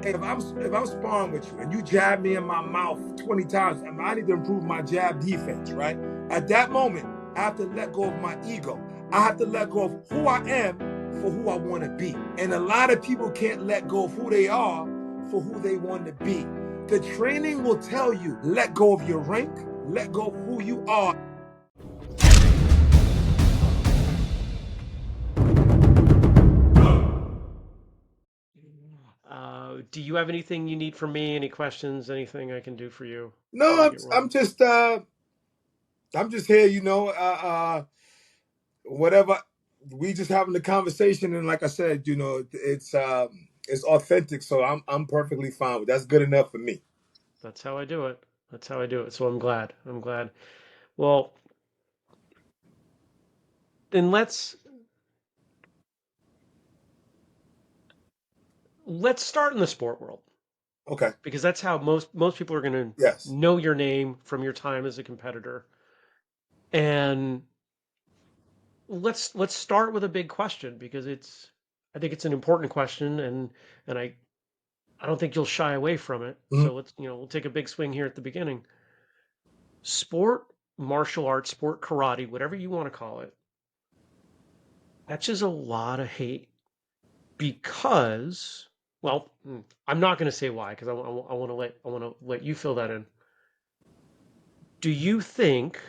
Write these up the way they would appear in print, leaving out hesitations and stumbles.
if I'm sparring with you and you jab me in my mouth 20 times, I need to improve my jab defense, right? At that moment, I have to let go of my ego. I have to let go of who I am for who I want to be. And a lot of people can't let go of who they are for who they want to be. The training will tell you, let go of your rank, let go of who you are. Do you have anything you need from me? Any questions? Anything I can do for you? No, Get I'm rolling. just here, whatever. We just having the conversation, and like I said, it's authentic, so I'm perfectly fine with that's good enough for me. That's how I do it. That's how I do it. So I'm glad. I'm glad. Well, then let's start in the sport world Okay. because that's how most people are going to Yes. know your name from your time as a competitor. And let's start with a big question because I think it's an important question and I don't think you'll shy away from it. Mhm. So we'll take a big swing here at the beginning. Sport, martial arts, sport, karate, whatever you want to call it, catches a lot of hate because, well, I'm not going to say why because I want to let you fill that in. Do you think,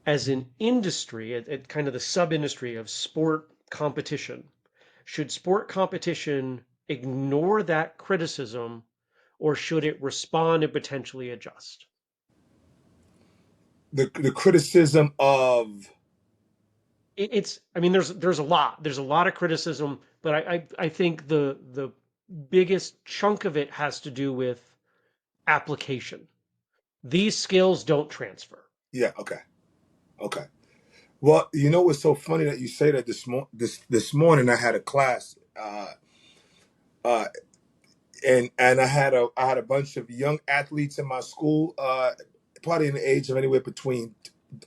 as an industry, at kind of the sub industry of sport competition, should sport competition ignore that criticism or should it respond and potentially adjust? The criticism of It's I mean there's a lot of criticism, but I think the biggest chunk of it has to do with application. These skills don't transfer. yeah, okay, okay. Well, you know what's so funny that you say that this morning I had a class, uh, and I had a bunch of young athletes in my school, probably in the age of anywhere between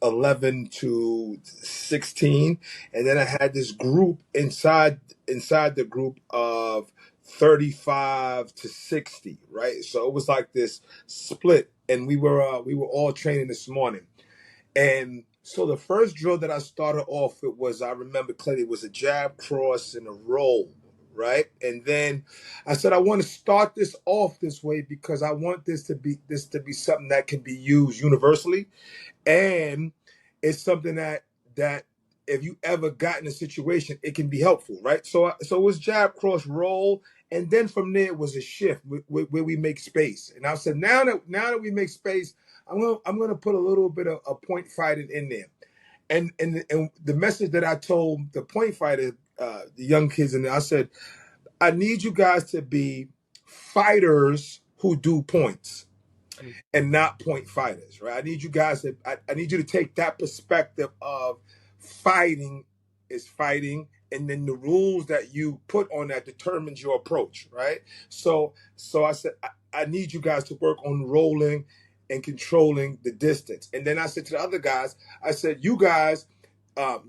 11 to 16, and then I had this group inside the group of 35 to 60, right? So it was like this split, and we were all training this morning. And so the first drill that I started off with was, I remember clearly, it was a jab, cross, and a roll, right? And then I said I want to start this off this way because I want this to be something that can be used universally, and it's something that if you ever got in a situation, it can be helpful, right? So it was jab, cross, roll, and then from there it was a shift where we make space. And I said, now that we make space, I'm gonna put a little bit of a point fighting in there. And the message that I told the point fighter, the young kids, and I said, I need you guys to be fighters who do points Mm. and not point fighters, right? I need you to take that perspective of fighting is fighting, and then the rules that you put on that determines your approach, right? So I said, I need you guys to work on rolling and controlling the distance. And then I said to the other guys, I said, you guys,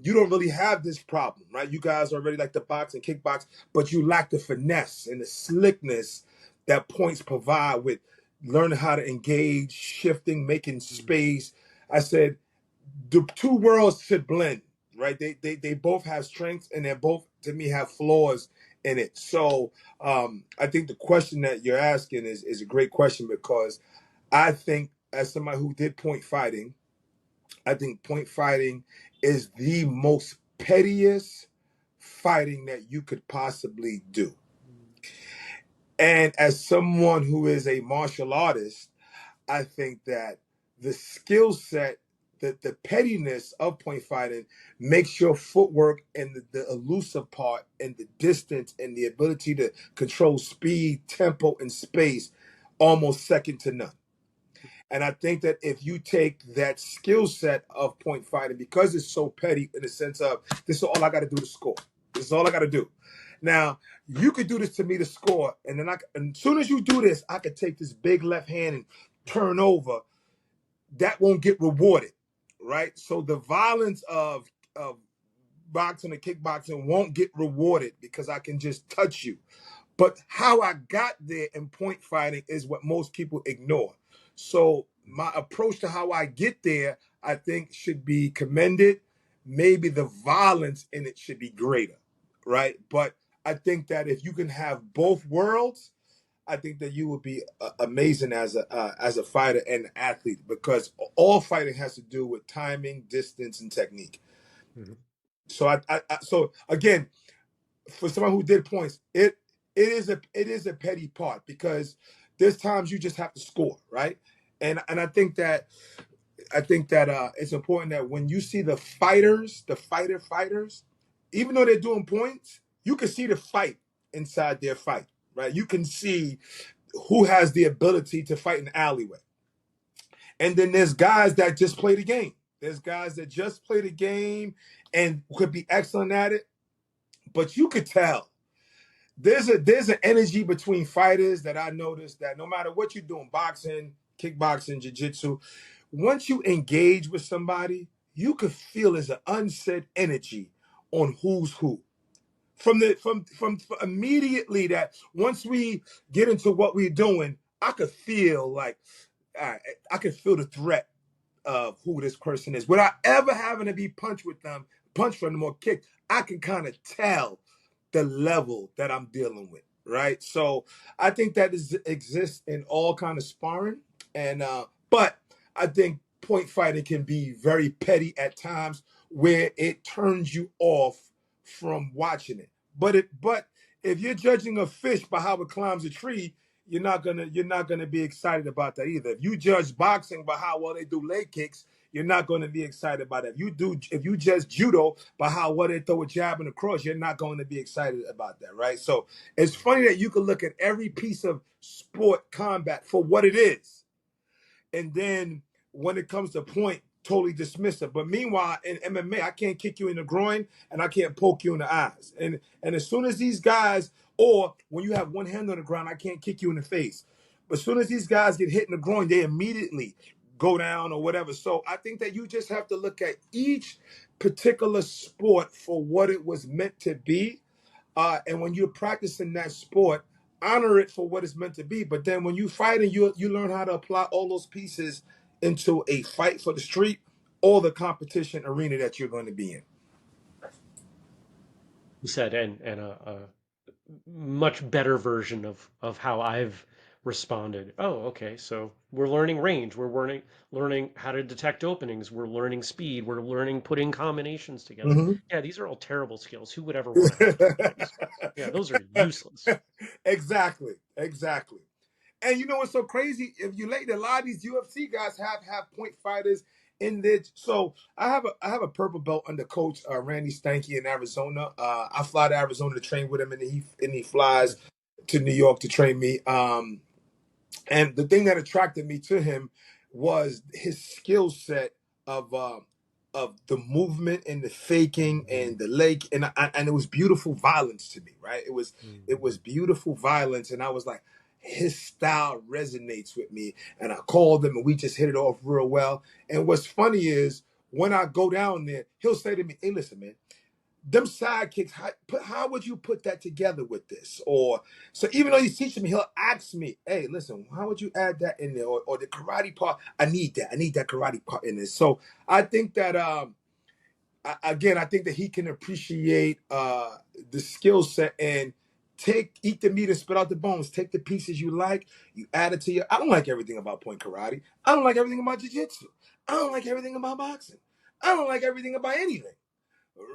you don't really have this problem, right? You guys already like to box and kickbox, but you lack the finesse and the slickness that points provide with learning how to engage, shifting, making Mm. space. I said the two worlds should blend, right? They both have strengths, and they both to me have flaws in it. So I think the question that you're asking is a great question, because I think, as somebody who did point fighting, I think point fighting is the most pettiest fighting that you could possibly do. And as someone who is a martial artist, I think that the skill set, the pettiness of point fighting makes your footwork and the elusive part and the distance and the ability to control speed, tempo, and space almost second to none. And I think that if you take that skill set of point fighting, because it's so petty in the sense of, this is all I got to do to score. This is all I got to do. Now, you could do this to me to score, and then and as soon as you do this, I could take this big left hand and turn over. That won't get rewarded, right? So the violence of boxing and kickboxing won't get rewarded because I can just touch you. But how I got there in point fighting is what most people ignore. So my approach to how I get there, I think, should be commended. Maybe the violence in it should be greater, right? But I think that if you can have both worlds, I think that you would be amazing as a fighter and an athlete, because all fighting has to do with timing, distance, and technique. Mhm. So so again, for someone who did points, it is a petty part, because there's times you just have to score, right? And I think that it's important that when you see the fighters, the fighters, even though they're doing points, you can see the fight inside their fight, right? You can see who has the ability to fight an alleyway. And then there's guys that just play the game. There's guys that just play the game and could be excellent at it, but you could tell there's an energy between fighters that I noticed that no matter what you're doing, boxing, kickboxing, jiu-jitsu, once you engage with somebody, you could feel there's an unsaid energy on who's who. From immediately, that once we get into what we're doing, I could feel like I could feel the threat of who this person is without ever having to be punched from them or kicked. I can kind of tell the level that I'm dealing with, right? So I think that exists in all kind of sparring, and but I think point fighting can be very petty at times, where it turns you off from watching it. But if you're judging a fish by how it climbs a tree, you're not gonna be excited about that either. If you judge boxing by how well they do leg kicks, you're not going to be excited about it. If you judge judo by how well they throw a jab and a cross, you're not going to be excited about that, right? So it's funny that you can look at every piece of sport combat for what it is, and then when it comes to point, totally dismiss it. But meanwhile, in MMA, I can't kick you in the groin and I can't poke you in the eyes. And as soon as these guys, or when you have one hand on the ground, I can't kick you in the face. But as soon as these guys get hit in the groin, they immediately go down or whatever. So I think that you just have to look at each particular sport for what it was meant to be, and when you're practicing that sport, honor it for what it's meant to be. But then when you fight and you learn how to apply all those pieces into a fight for the street or the competition arena that you're going to be in. You said, and a much better version of how I've responded. Oh, okay. So we're learning range. We're learning how to detect openings. We're learning speed. We're learning putting combinations together. Mhm. Yeah, these are all terrible skills. Who would ever want to have one of those? Yeah, those are useless. Exactly, exactly. And you know what's so crazy? If you late, a lot of these UFC guys have point fighters in there. So I have a purple belt under Coach Randy Stanky in Arizona. I fly to Arizona to train with him, and he flies Nice. to New York to train me. And the thing that attracted me to him was his skill set of uh, of the movement and the faking and the leg, and it was beautiful violence to me, right? It Mhm. was beautiful violence, and I was like, his style resonates with me. And I called him, and we just hit it off real well. And what's funny is when I go down there, he'll say to me, "Hey, listen, man, them sidekicks, how would you put that together with this?" Or so even though he's teaching me, he'll ask me, "Hey, listen, how would you add that in there?" Or the karate part, I need that. I need that karate part in this. So I think that again, I think that he can appreciate the skill set and eat the meat and spit out the bones. Take the pieces you like, you add it to your. I don't like everything about point karate. I don't like everything about jiu-jitsu. I don't like everything about boxing. I don't like everything about anything.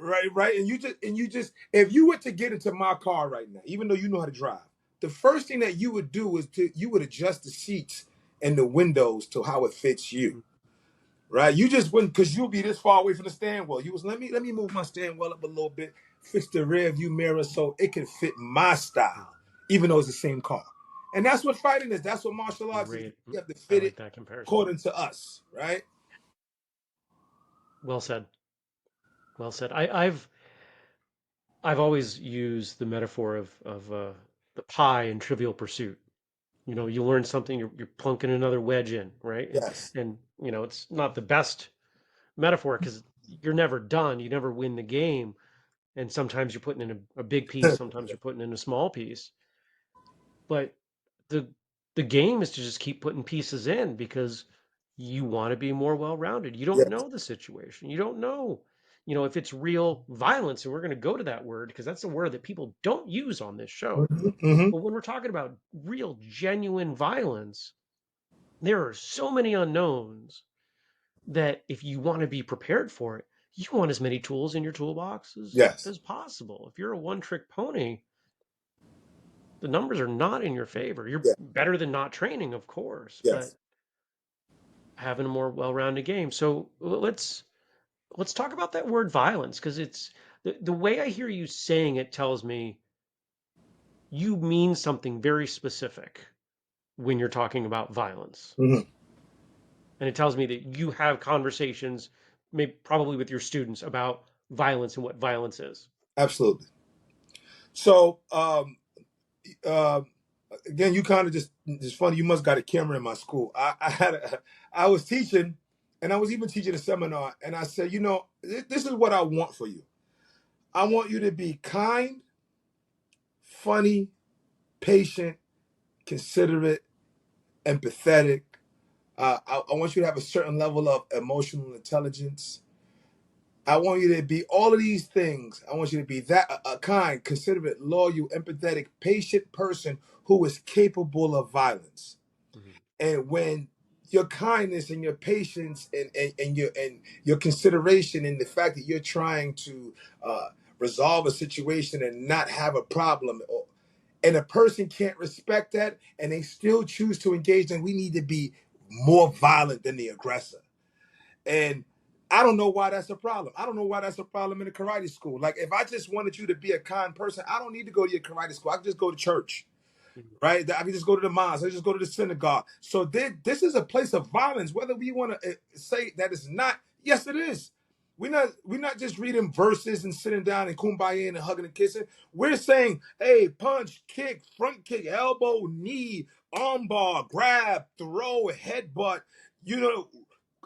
Right. And you just if you were to get into my car right now, even though you know how to drive, the first thing that you would do is you would adjust the seats and the windows to how it fits you. Right? You just wouldn't, because you'll be this far away from the steering wheel. You was let me move my steering wheel up a little bit, fix the rear view mirror so it can fit my style, even though it's the same car. And that's what fighting is. That's what martial arts is. Great. You have to I fit like it that comparison. according to us, right? Well said. Well said. I've always used the metaphor of the pie in Trivial Pursuit. You know, you learn something, you're plunking another wedge in, right? Yes. And you know, it's not the best metaphor because you're never done. You never win the game, and sometimes you're putting in a big piece, sometimes you're putting in a small piece. But the the game is to just keep putting pieces in because you want to be more well-rounded. You don't Yes. know the situation. You don't know, if it's real violence, and we're going to go to that word because that's a word that people don't use on this show. Hmm. Hmm. But when we're talking about real, genuine violence, there are so many unknowns that if you want to be prepared for it, you want as many tools in your toolbox as Yes. possible. If you're a one-trick pony, the numbers are not in your favor. You're Yeah. better than not training, of course, but Yes. having a more well-rounded game. So let's talk about that word violence because it's the way I hear you saying it tells me you mean something very specific when you're talking about violence. Hmm. And it tells me that you have conversations, maybe probably with your students about violence and what violence is. Absolutely. So, uh, again, you kind of just it's funny. You must got a camera in my school. I was teaching, and I was even teaching a seminar, and I said, this is what I want for you. I want you to be kind, funny, patient, considerate, empathetic. I want you to have a certain level of emotional intelligence. I want you to be all of these things. I want you to be that a kind, considerate, loyal, empathetic, patient person who is capable of violence. Mhm. And when your kindness and your patience and your consideration and the fact that you're trying to resolve a situation and not have a problem, and a person can't respect that and they still choose to engage, then we need to be more violent than the aggressor. And I don't know why that's a problem. I don't know why that's a problem in a karate school. Like, if I just wanted you to be a kind person, I don't need to go to your karate school. I can just go to church, Mhm. right? I can just go to the mosque. I can just go to the synagogue. So this is a place of violence. Whether we want to say that it's not, yes, it is. We're not just reading verses and sitting down and kumbaya and hugging and kissing. We're saying, hey, punch, kick, front kick, elbow, knee, armbar, grab, throw, headbutt. You know,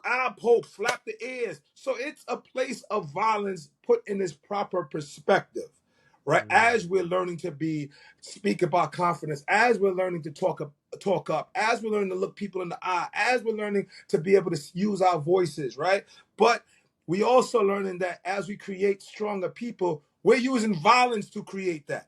eye poke, slap the ears. So it's a place of violence put in its proper perspective, right? Mhm. As we're learning to speak about confidence, as we're learning to talk up, as we're learning to look people in the eye, as we're learning to be able to use our voices, right? But we also learning that as we create stronger people, we're using violence to create that,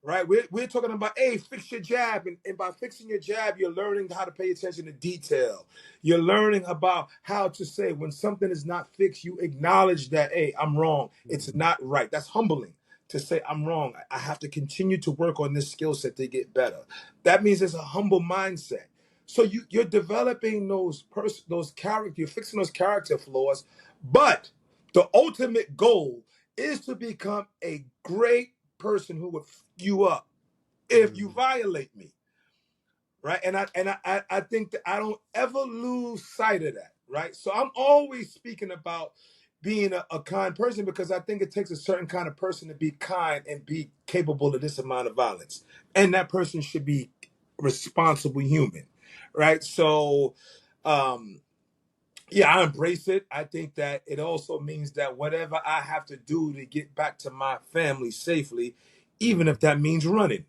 right? We're talking about, hey, fix your jab. And by fixing your jab, you're learning how to pay attention to detail. You're learning about how to say when something is not fixed, you acknowledge that, hey, I'm wrong. It's Mhm. not right. That's humbling to say, I'm wrong. I have to continue to work on this skill set to get better. That means it's a humble mindset. So you're developing those character, you're fixing those character flaws, but the ultimate goal is to become a great person who would f you up if you Mhm. violate me, right? And I think that I don't ever lose sight of that, right? So I'm always speaking about being a kind person because I think it takes a certain kind of person to be kind and be capable of this amount of violence, and that person should be responsible human, right? So, um, yeah, I embrace it. I think that it also means that whatever I have to do to get back to my family safely, even if Mhm. that means running,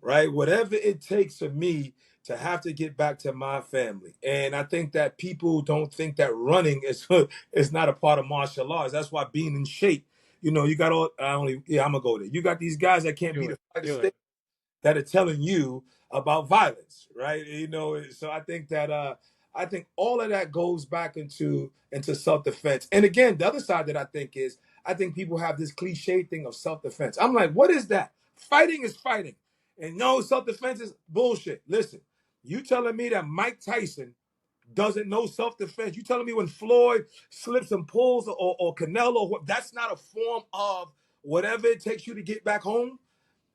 right? Whatever it takes for me to have to get back to my family. And I think that people don't think that running is is not a part of martial arts. That's why being in shape, you got all I only yeah, I'm gonna go there. You got these guys that can't Do beat a it. fighter Do stick it. that are telling you about violence, right? So I think all of that goes back into self-defense. And again, the other side that I think is I think people have this cliche thing of self-defense. I'm like, what is that? Fighting is fighting. And no, self-defense is bullshit. Listen, you telling me that Mike Tyson doesn't know self-defense? You telling me when Floyd slips and pulls or Canelo, that's not a form of whatever it takes you to get back home?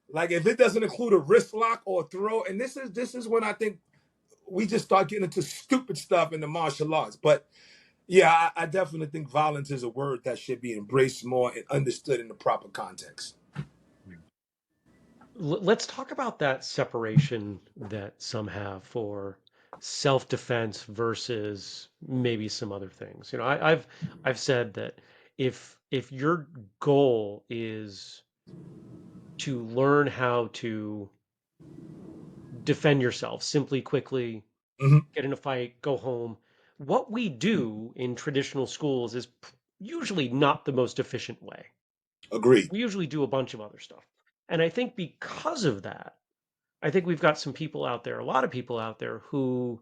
Like, if it doesn't include a wrist lock or a throw, and this is when I think we just start getting into stupid stuff in the martial arts. But yeah, I definitely think violence is a word that should be embraced more and understood in the proper context. Let's talk about that separation that some have for self-defense versus maybe some other things. I've said that if your goal is to learn how to defend yourself simply, quickly, Hmm. get in a fight, go home. What we do in traditional schools is usually not the most efficient way. Agreed. We usually do a bunch of other stuff. And I think because of that, I think we've got some people out there, a lot of people out there who,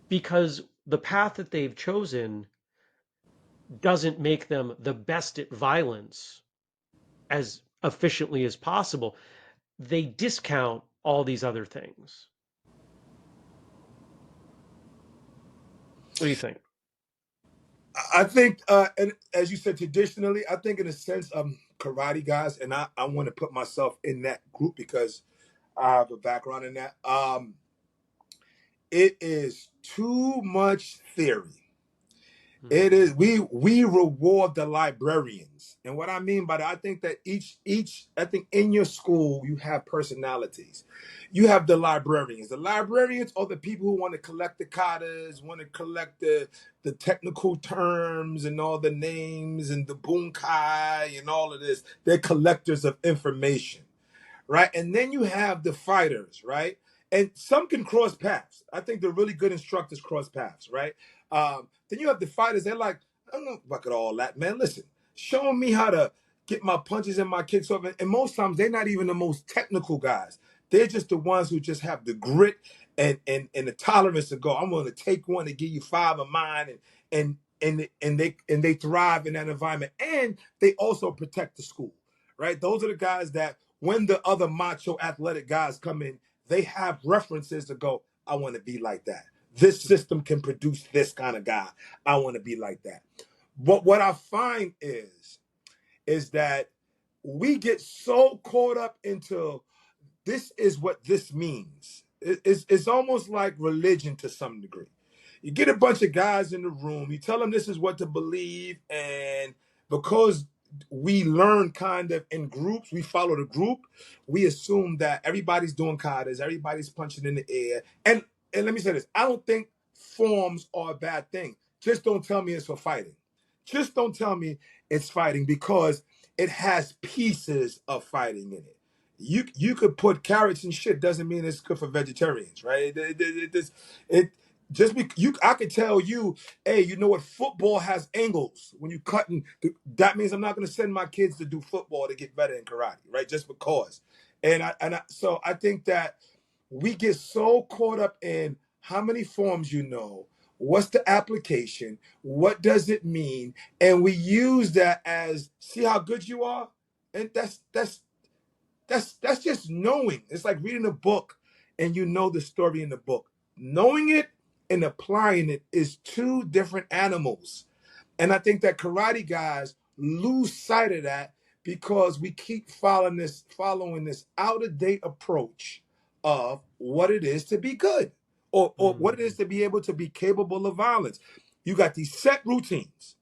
because the path that they've chosen doesn't make them the best at violence as efficiently as possible, they discount all these other things. What do you think? I think, and as you said, traditionally, I think in a sense, karate guys, and I want to put myself in that group because I have a background in that. It is too much theory. It Mm, is we reward the librarians, and what I mean by that, I think that each I think in your school you have personalities. You have the librarians. The librarians are the people who want to collect the katas, want to collect the technical terms and all the names and the bunkai and all of this. They're collectors of information, right? And then you have the fighters, right? And some can cross paths. I think the really good instructors cross paths, right? Then you have the fighters. They're like, I don't know about all that, man. Listen, showing me how to get my punches and my kicks off. And most times they're not even the most technical guys. They're just the ones who just have the grit and the tolerance to go. I'm willing to take one and give you five of mine, and they thrive in that environment. And they also protect the school, right? Those are the guys that when the other macho athletic guys come in, they have references to go, I want to be like that. This system can produce this kind of guy. I want to be like that. But what I find is that we get so caught up into this is what this means. It's almost like religion to some degree. You get a bunch of guys in the room, you tell them this is what to believe, and because we learn kind of in groups, we follow the group, we assume that everybody's doing katas, everybody's punching in the air. And let me say this, I don't think forms are a bad thing. Just don't tell me it's for fighting. Just don't tell me it's fighting because it has pieces of fighting in it. You could put carrots and shit doesn't mean it's good for vegetarians, right? It just be you. I could tell you, hey, you know what? Football has angles when you cutting. That means I'm not going to send my kids to do football to get better in karate, right? Just because. So I think that we get so caught up in how many forms you know, what's the application, what does it mean, and we use that as see how good you are, and that's just knowing. It's like reading a book and you know the story in the book. Knowing it and applying it is two different animals. And I think that karate guys lose sight of that because we keep following this out of date approach of what it is to be good or what it is mm, to be able to be capable of violence. You got these set routines.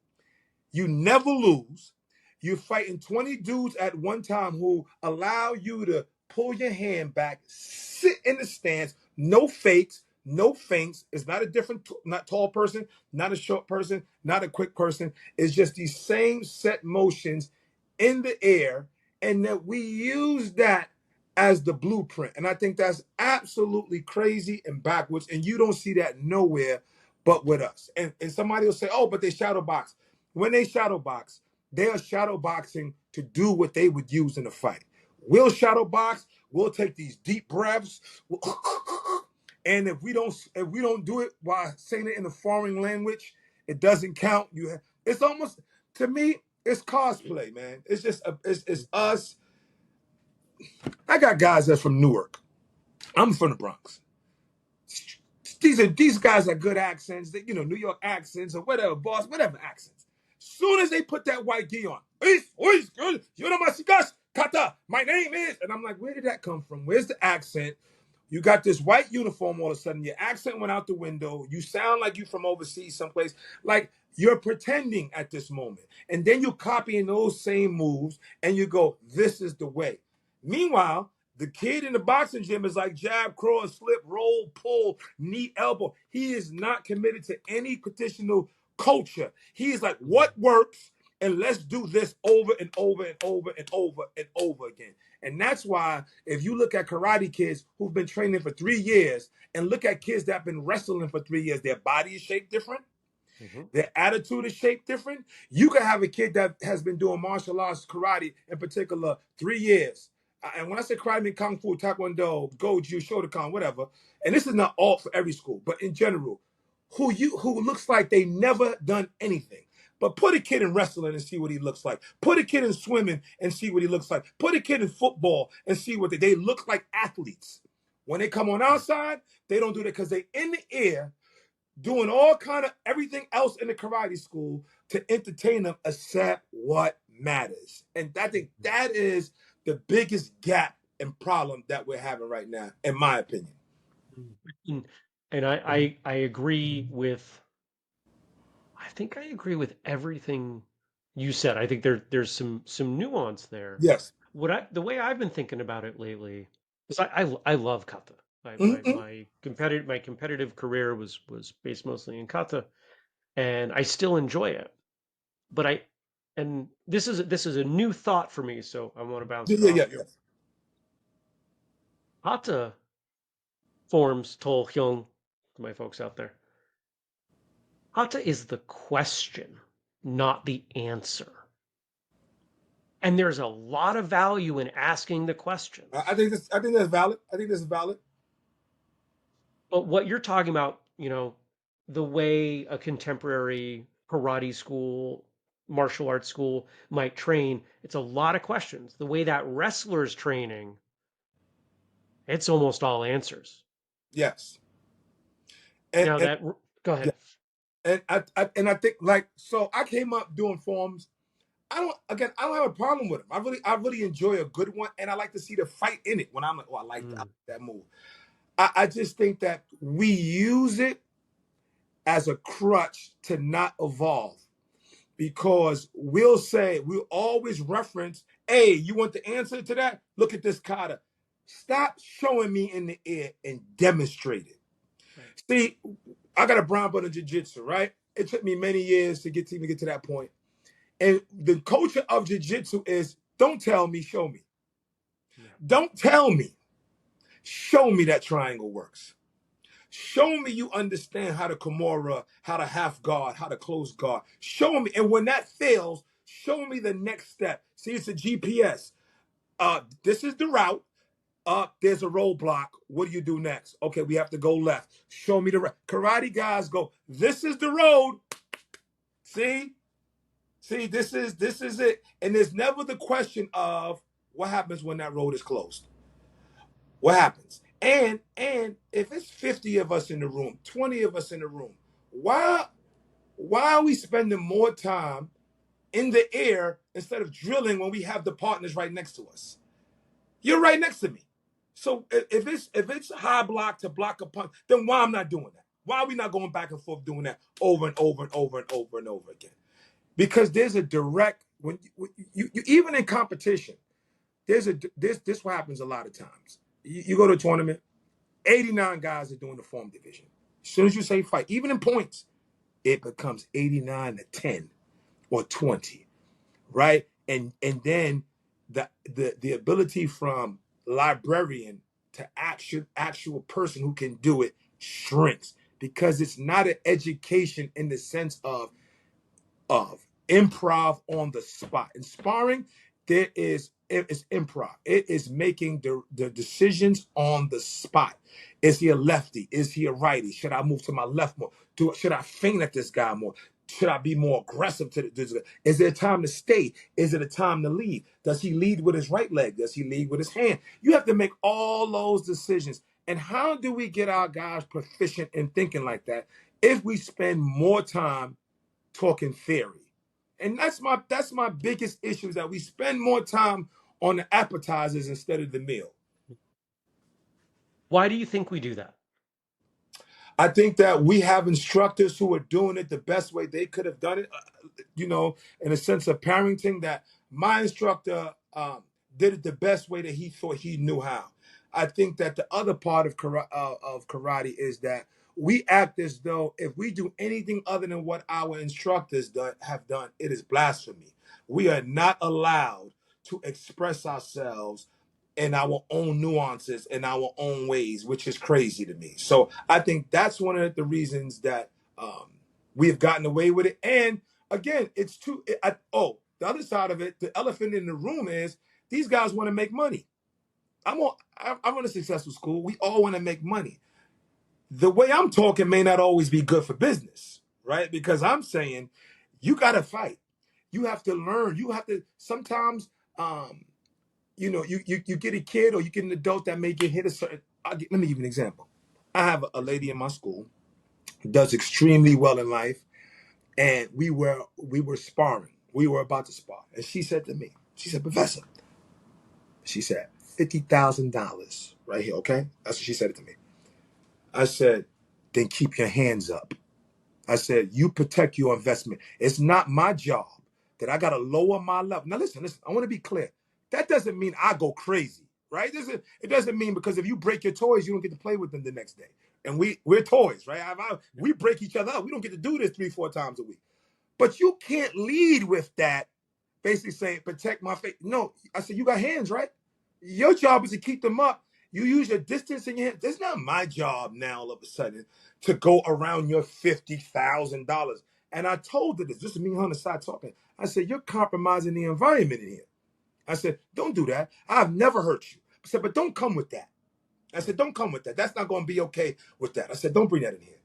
You never lose. You're fighting 20 dudes at one time who allow you to pull your hand back, sit in the stance, no fakes, no feints. It's not a different, not tall person, not a short person, not a quick person. It's just these same set motions in the air, and that we use that as the blueprint. And I think that's absolutely crazy and backwards. And you don't see that nowhere but with us. And somebody will say, oh, but they shadow box. When they shadow box, they are shadow boxing to do what they would use in a fight. We'll shadow box. We'll take these deep breaths, and if we don't do it while saying it in a foreign language, it doesn't count. It's almost to me, it's cosplay, man. It's just it's us. I got guys that's from Newark. I'm from the Bronx. These guys are good accents, New York accents or whatever, boss, whatever accents. Soon as they put that white gi on, you know my kata, my name is, and I'm like, where did that come from? Where's the accent? You got this white uniform all of a sudden, your accent went out the window. You sound like you from overseas someplace. Like you're pretending at this moment. And then you're copying those same moves and you go, this is the way. Meanwhile, the kid in the boxing gym is like jab, cross, slip, roll, pull, knee, elbow. He is not committed to any traditional culture. He is like, mm. what works? And let's do this over and over and over and over and over again. And that's why if you look at karate kids who've been training for 3 years and look at kids that have been wrestling for 3 years, their body is shaped different. Mhm. Their attitude is shaped different. You can have a kid that has been doing martial arts, karate in particular, 3 years. And when I say karate, I mean kung fu, taekwondo, goju, shotokan, whatever. And this is not all for every school, but in general, who looks like they never done anything. But put a kid in wrestling and see what he looks like. Put a kid in swimming and see what he looks like. Put a kid in football and see what they look like athletes. When they come on outside, they don't do that because they in the air doing all kind of everything else in the karate school to entertain them except what matters. And I think that is the biggest gap and problem that we're having right now, in my opinion. And I agree with, I think I agree with everything you said. I think there's some nuance there. Yes. The way I've been thinking about it lately is I love kata. Mm-hmm. My competitive career was based mostly in kata, and I still enjoy it. But and this is a new thought for me, so I want to bounce Yeah, it yeah, off yeah, you. yeah. Kata forms Tol Hyung, to my folks out there. Kata is the question, not the answer. And there's a lot of value in asking the questions. I think that's valid. I think that's valid. But what you're talking about, the way a contemporary karate school, martial arts school might train, it's a lot of questions. The way that wrestler's training, it's almost all answers. Yes. And Now and that, go yeah. ahead. And I think like so I came up doing forms. I don't have a problem with them. I really enjoy a good one, and I like to see the fight in it when I'm like, oh, I like Mm, that move. I just think that we use it as a crutch to not evolve because we'll always reference, hey, you want the answer to that? Look at this kata. Stop showing me in the air and demonstrate it. right. See, I got a brown belt in jiu-jitsu, right? It took me many years to get to that point. And the culture of jiu-jitsu is don't tell me, show me. Yeah. Don't tell me. Show me that triangle works. Show me you understand how to Kimura, how to half guard, how to close guard. Show me. And when that fails, show me the next step. See, it's a GPS. This is the route. There's a roadblock. What do you do next? Okay, we have to go left. Show me the route. Karate guys go, this is the road. See? See, this is it. And there's never the question of what happens when that road is closed. What happens? And if it's 50 of us in the room, 20 of us in the room, why are we spending more time in the air instead of drilling when we have the partners right next to us? You're right next to me. So if it's high block to block a punch, then why I'm not doing that? Why are we not going back and forth doing that over and over and over and over and over again? Because there's a direct when you even in competition, this what happens a lot of times. You go to a tournament, 89 guys are doing the form division. As soon as you say fight, even in points, it becomes 89 to 10 or 20, right? And then the ability from librarian to actual person who can do it shrinks because it's not an education in the sense of improv on the spot. In sparring, it's improv. It is making the decisions on the spot. Is he a lefty? Is he a righty? Should I move to my left more? Should I feint at this guy more? Should I be more aggressive to the? Is there a time to stay? Is it a time to lead? Does he lead with his right leg? Does he lead with his hand? You have to make all those decisions. And how do we get our guys proficient in thinking like that if we spend more time talking theory? And that's my biggest issue is that we spend more time on the appetizers instead of the meal. Why do you think we do that? I think that we have instructors who are doing it the best way they could have done it, in a sense of parenting that my instructor did it the best way that he thought he knew how. I think that the other part of karate is that we act as though if we do anything other than what our instructors have done, it is blasphemy. We are not allowed to express ourselves in our own nuances and our own ways, which is crazy to me. So I think that's one of the reasons that we have gotten away with it. And again, it's too. The other side of it, the elephant in the room is these guys want to make money. I'm on a successful school. We all want to make money. The way I'm talking may not always be good for business, right? Because I'm saying you got to fight. You have to learn. You have to sometimes. You get a kid or you get an adult that may get hit a certain. Let me give you an example. I have a lady in my school who does extremely well in life, and we were sparring. We were about to spar, and she said to me, she said, "Professor," she said, $50,000 right here. Okay, that's what she said it to me. I said, "Then keep your hands up." I said, "You protect your investment. It's not my job that I got to lower my level." Now, listen. I want to be clear. That doesn't mean I go crazy, right? It doesn't mean because if you break your toys, you don't get to play with them the next day. And we're toys, right? We break each other up. We don't get to do this 3-4 times a week. But you can't lead with that, basically saying, protect my face. No, I said, you got hands, right? Your job is to keep them up. You use your distance in your hand. It's not my job now, all of a sudden, to go around your $50,000. And I told her this. This is me on the side talking. I said, you're compromising the environment in here. I said, don't do that. I've never hurt you. I said, but don't come with that. I said, don't come with that. That's not going to be okay with that. I said, don't bring that in here.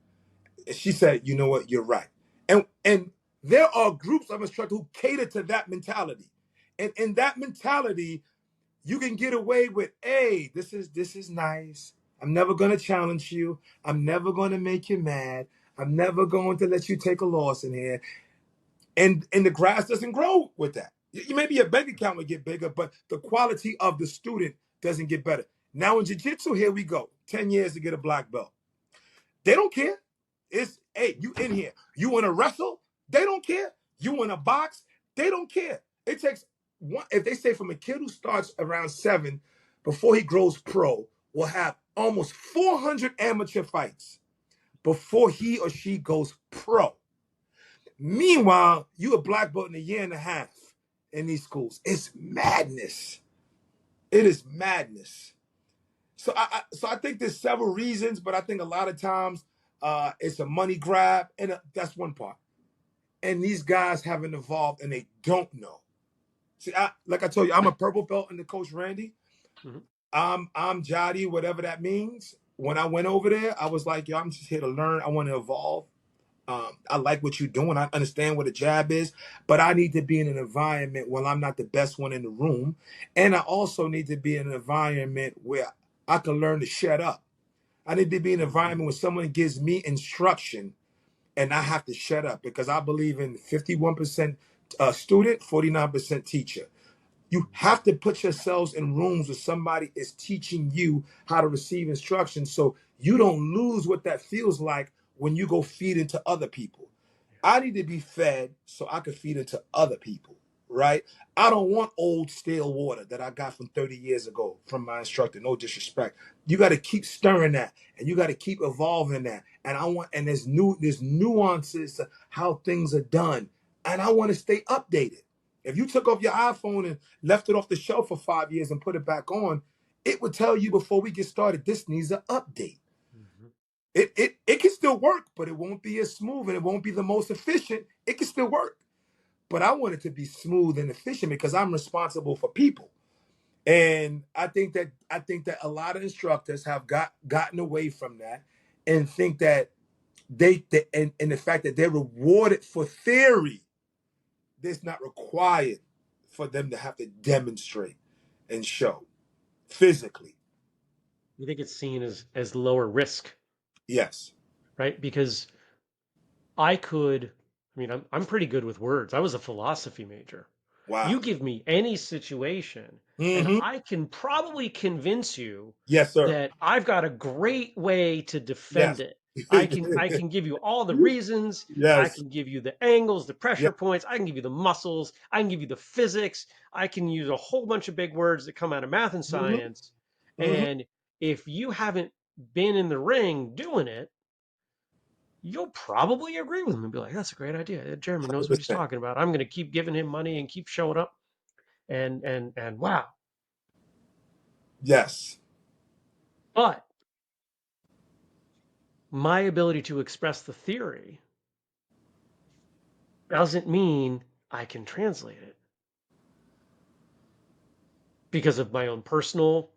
And she said, you know what? You're right. And there are groups of instructors who cater to that mentality. And in that mentality, you can get away with, hey, this is nice. I'm never gonna challenge you. I'm never gonna make you mad. I'm never going to let you take a loss in here. And the grass doesn't grow with that. Maybe your bank account would get bigger, but the quality of the student doesn't get better. Now in jiu-jitsu, here we go. 10 years to get a black belt. They don't care. It's, hey, you in here. You want to wrestle? They don't care. You want to box? They don't care. It takes one, if they say from a kid who starts around 7, before he grows pro, will have almost 400 amateur fights before he or she goes pro. Meanwhile, you a black belt in a year and a half in these schools. It's madness. It is madness. So I think there's several reasons, but I think a lot of times it's a money grab, and that's one part. And these guys haven't evolved, and they don't know. See, like I told you, I'm a purple belt under Coach Randy. Mm-hmm. I'm Jadi, whatever that means. When I went over there, I was like, yo, I'm just here to learn. I want to evolve. I like what you're doing. I understand what a jab is, but I need to be in an environment where I'm not the best one in the room. And I also need to be in an environment where I can learn to shut up. I need to be in an Mm-hmm. environment where someone gives me instruction and I have to shut up because I believe in 51% student, 49% teacher. You have to put yourselves in rooms where somebody is teaching you how to receive instruction so you don't lose what that feels like when you go feed into other people. I need to be fed so I can feed into other people, right? I don't want old stale water that I got from 30 years ago from my instructor. No disrespect. You got to keep stirring that and you got to keep evolving that. And there's nuances to how things are done. And I want to stay updated. If you took off your iPhone and left it off the shelf for 5 years and put it back on, it would tell you before we get started, this needs an update. Mm-hmm. It can still work, but it won't be as smooth and it won't be the most efficient. It can still work. But I want it to be smooth and efficient because I'm responsible for people. And I think that a lot of instructors have gotten away from that and think that and the fact that they're rewarded for theory, it's not required for them to have to demonstrate and show physically. You think it's seen as lower risk, Yes. right? Because I'm pretty good with words. I was a philosophy major. You Wow. give me any situation, and Mm-hmm. I can probably convince you Yes, sir. that I've got a great way to defend Yes. it. I can give you all the reasons, I Yes. can give you the angles, the Yes. pressure points, I can give you the muscles, I can give you the physics, I can use a whole bunch of big words that come out of math and Mm-hmm. science. Mm-hmm. And if you haven't been in the ring doing it, you'll probably agree with him and be like, "That's a great idea. Jeremy knows what he's 100%. talking about. I'm going to keep giving him money and keep showing up." And wow, Yes. But my ability to express the theory doesn't mean I can translate it because of my own personal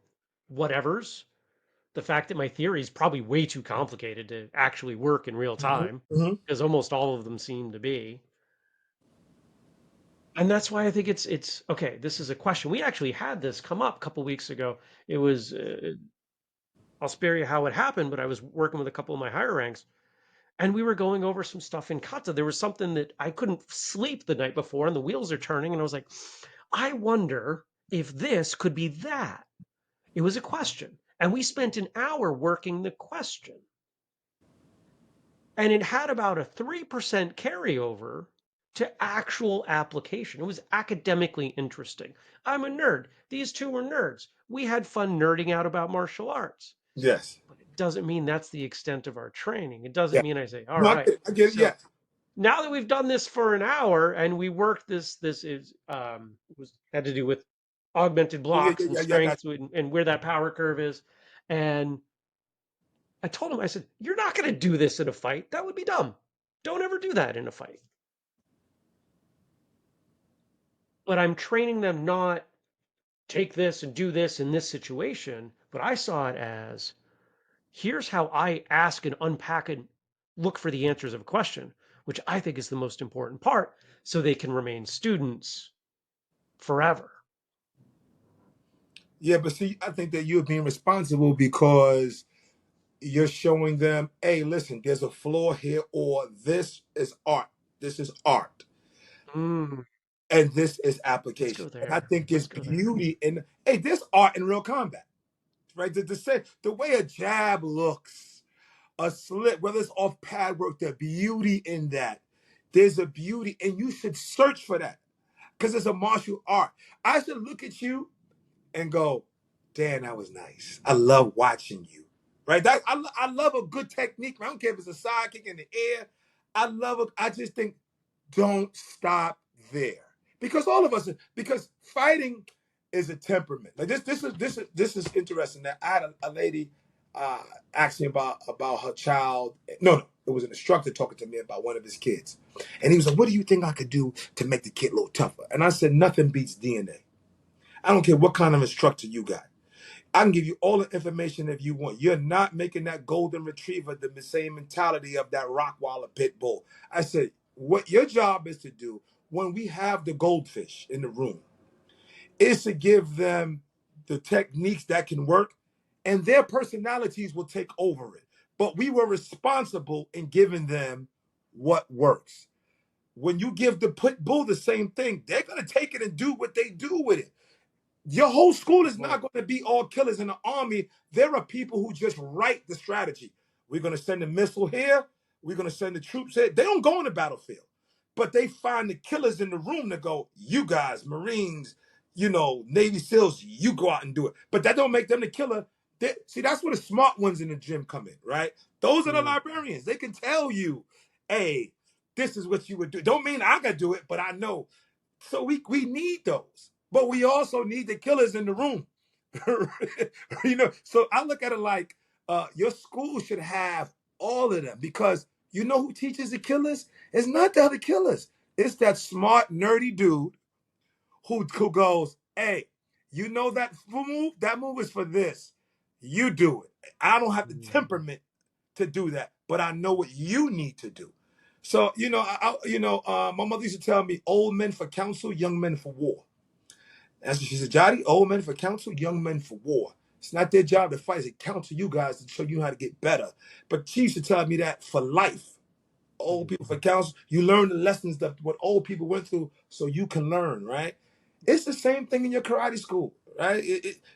whatevers. The fact that my theory is probably way too complicated to actually work in real Hmm. time, Hmm. as almost all of them seem to be. And that's why I think it's okay. This is a question we actually had this come up a couple weeks ago. It was I'll spare you how it happened, but I was working with a couple of my higher ranks, and we were going over some stuff in kata. There was something that I couldn't sleep the night before, and the wheels are turning, and I was like, I wonder if this could be that. It was a question, and we spent an hour working the question, and it had about a 3% carryover to actual application. It was academically interesting. I'm a nerd. These two were nerds. We had fun nerding out about martial arts. Yes. But it doesn't mean that's the extent of our training. It doesn't Yeah. mean I say, all No, I right, get it. I get it. so Yeah. now that we've done this for an hour and we worked this is was had to do with augmented Yeah. Yeah. blocks Yeah. and Yeah. Yeah. I got strength and where that power curve is. And I told him, I said, you're not going to do this in a fight. That would be dumb. Don't ever do that in a fight. But I'm training them not take this and do this in this situation. But I saw it as here's how I ask and unpack and look for the answers of a question, which I think is the most important part so they can remain students forever. Yeah, but see, I think that you're being responsible because you're showing them, hey, listen, there's a flaw here, or this is art. This is art. Mm, And this is let's go application. And I there. think Let's it's go there. beauty in, hey, there's art in real combat, right? To say the way a jab looks, a slip, whether it's off pad work, the beauty in that. There's a beauty, and you should search for that because it's a martial art. I should look at you and go, damn, that was nice. I love watching you. Right? I love a good technique. I don't care if it's a side kick in the air. I love it. I just think don't stop there. Because all of us, because fighting is a temperament. Like this is interesting. That I had a lady uh ask me about her child. No, it was an instructor talking to me about one of his kids. And he was like, what do you think I could do to make the kid a little tougher? And I said, nothing beats DNA. I don't care what kind of instructor you got. I can give you all the information if you want. You're not making that golden retriever the same mentality of that Rottweiler pit bull. I said, what your job is to do when we have the goldfish in the room is to give them the techniques that can work, and their personalities will take over it. But we were responsible in giving them what works. When you give the pit bull the same thing, they're going to take it and do what they do with it. Your whole school is Boy. not going to be all killers in the army. There are people who just write the strategy. We're going to send a missile here. We're going to send the troops here. They don't go on the battlefield, but they find the killers in the room to go, you guys, Marines, Navy SEALs, you go out and do it. But that don't make them the killer. See, that's where the smart ones in the gym come in, right? Those are the Mm, librarians. They can tell you, hey, this is what you would do. Don't mean I got to do it, but I know. So we need those, but we also need the killers in the room. So I look at it like your school should have all of them because you know who teaches the killers? It's not the other killers. It's that smart, nerdy dude who goes, hey, you know that move? That move is for this. You do it. I don't have the mm, temperament to do that, but I know what you need to do. So, my mother used to tell me, old men for counsel, young men for war. That's what she said, Jadi, old men for counsel, young men for war. It's not their job to fight, it's to counsel you guys to show you how to get better. But she used to tell me that for life. Old mm. people for counsel, you learn the lessons that what old people went through so you can learn, right? It's the same thing in your karate school, right?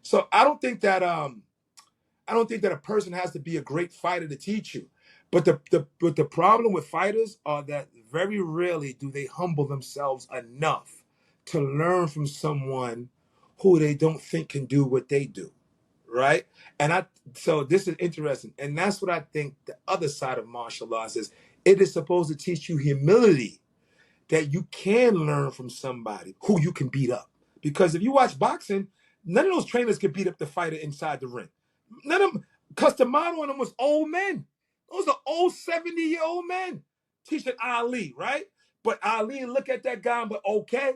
So I don't think that a person has to be a great fighter to teach you. But the problem with fighters are that very rarely do they humble themselves enough to learn from someone who they don't think can do what they do, right? And so this is interesting, and that's what I think the other side of martial arts is. It is supposed to teach you humility that you can learn from somebody who you can beat up. Because if you watch boxing, None of those trainers could beat up the fighter inside the ring. None of them, because the model on them was old men. Those are old 70-year-old men teaching Ali, right? But Ali look at that guy, but okay,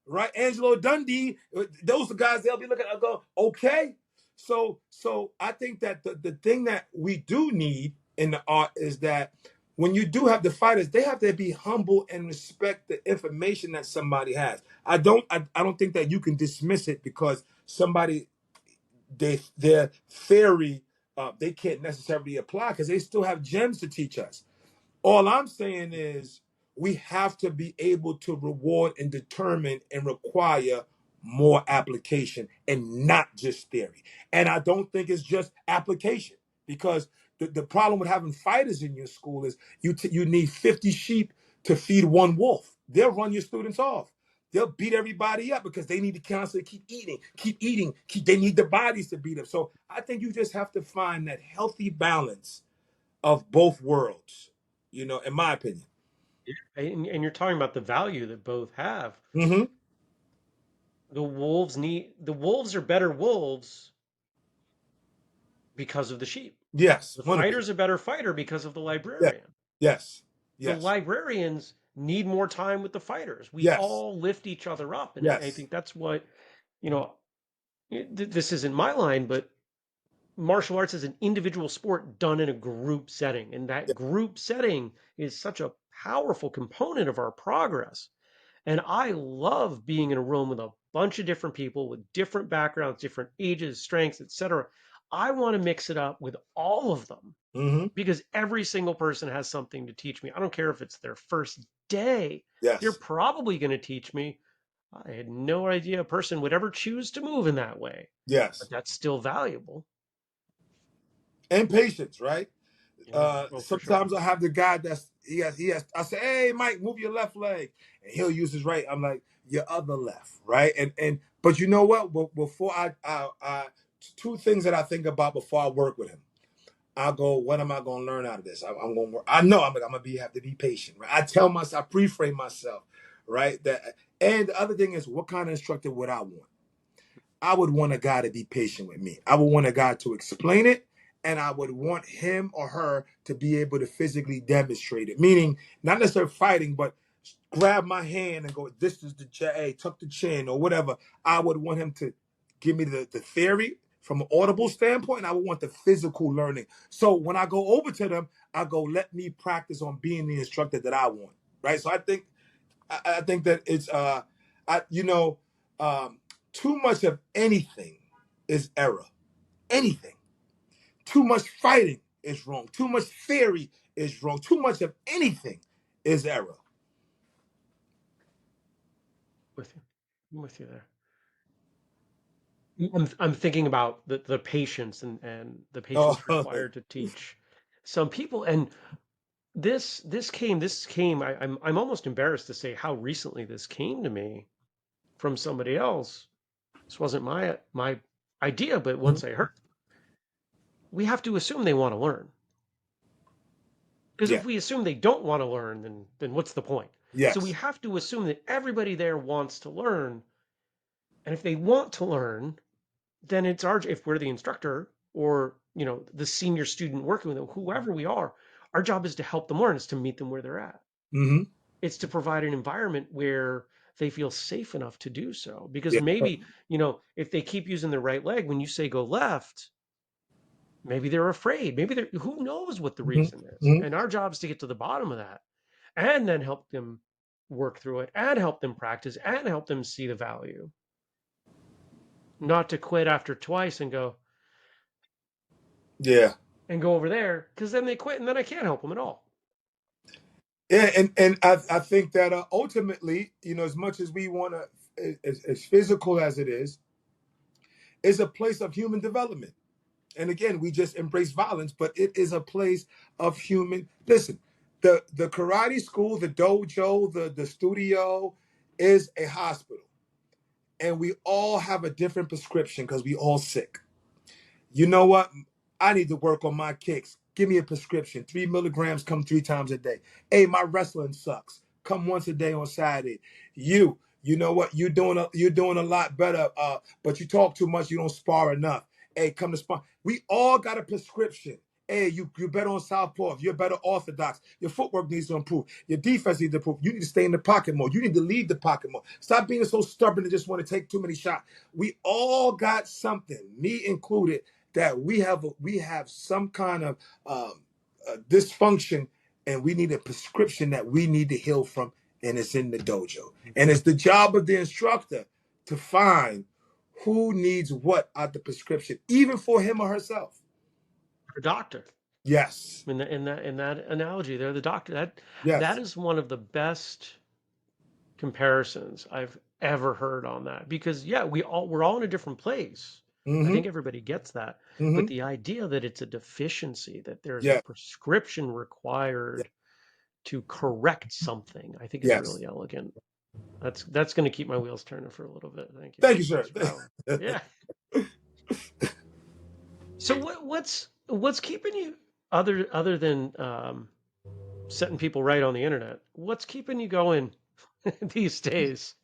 right? Angelo Dundee, those are guys they'll be looking at go, okay. So I think that the thing that we do need in the art is that when you do have the fighters, they have to be humble and respect the information that somebody has. I don't think that you can dismiss it because somebody their theory they can't necessarily apply because they still have gems to teach us. All I'm saying is we have to be able to reward and determine and require more application and not just theory. And I don't think it's just application because the problem with having fighters in your school is you need 50 sheep to feed one wolf. They'll run your students off. They'll beat everybody up because they need to constantly keep eating. They need the bodies to beat up. So I think you just have to find that healthy balance of both worlds, in my opinion. And you're talking about the value that both have. Mm-hmm. The wolves are better wolves because of the sheep. Yes, The 100%. fighter's a better fighter because of the Yes, librarian. yes, The yes, librarians need more time with the fighters. We yes, all lift each other up, and I yes. think that's what you know. This isn't my line, but martial arts is an individual sport done in a group setting, and that Yeah. group setting is such a powerful component of our progress. And I love being in a room with a bunch of different people with different backgrounds, different ages, strengths, etc. I want to mix it up with all of them Mm-hmm. because every single person has something to teach me. I don't care if it's their first day. They're Yes, probably going to teach me. I had no idea a person would ever choose to move in that way, but yes. that's still valuable. And patience, right? Yeah. Oh, for sure. Sometimes I have the guy he has. I say, "Hey, Mike, move your left leg," and he'll use his right. I'm like, "Your other left, right?" And but you know what? Before I two things that I think about before I work with him. I go, what am I going to learn out of this? I'm going to work. I know I'm going to have to be patient, right? I tell myself, I pre-frame myself, right? And the other thing is, what kind of instructor would I want? I would want a guy to be patient with me. I would want a guy to explain it, and I would want him or her to be able to physically demonstrate it. Meaning, not necessarily fighting, but grab my hand and go, this is the hey, tuck the chin or whatever. I would want him to give me the theory from an audible standpoint, and I would want the physical learning. So when I go over to them, I go, let me practice on being the instructor that I want. Right. So I think that it's I too much of anything is error. Anything. Too much fighting is wrong. Too much theory is wrong. Too much of anything is error. With you. I'm with you there. I'm thinking about the patience and the patience Oh, required to teach some people. And this came. I'm almost embarrassed to say how recently this came to me from somebody else. This wasn't my idea, but once I heard, we have to assume they want to learn. Because yeah. if we assume they don't want to learn, then what's the point? So we Yes. have to assume that everybody there wants to learn, and if they want to learn, then it's our if we're the instructor or the senior student working with them, whoever we are, our job is to help them learn, is to meet them where they're at. Mm-hmm. It's to provide an environment where they feel safe enough to do so. Because Yeah. maybe, if they keep using their right leg, when you say go left, maybe they're afraid. Maybe they're who knows what the Mm-hmm. reason is. Mm-hmm. And our job is to get to the bottom of that and then help them work through it and help them practice and help them see the value. Not to quit after twice Yeah. and go over there because then they quit and then I can't help them at all. Yeah. And I think that ultimately, as much as we want to, as physical as it is a place of human development. And again, we just embrace violence, but it is a place of human. Listen, the karate school, the dojo, the studio is a hospital. And we all have a different prescription because we all sick. You know what? I need to work on my kicks. Give me a prescription. 3 milligrams, come 3 times a day. Hey, my wrestling sucks. Come once a day on Saturday. You know what? You're doing a lot better. But you talk too much. You don't spar enough. Hey, come to spar. We all got a prescription. Hey, you're better on southpaw. You're better orthodox. Your footwork needs to improve. Your defense needs to improve. You need to stay in the pocket more. You need to leave the pocket more. Stop being so stubborn and just want to take too many shots. We all got something, me included, that we have some kind of dysfunction, and we need a prescription that we need to heal from, and it's in the dojo. And it's the job of the instructor to find who needs what out the prescription, even for him or herself. The doctor. Yes. In that analogy there, the doctor, that Yes. is one of the best comparisons I've ever heard on that, because yeah, we're all in a different place. I Mm-hmm. think everybody gets that. But Mm-hmm. the idea that it's a deficiency, that there's a Yeah. prescription Yeah. required to correct something, I think is Yes. really elegant. That's going to keep my wheels turning for a little bit. Thank you. Thank you, sir. Thanks for having me. Yeah. So what's keeping you, other than setting people right on the internet? What's keeping you going these days?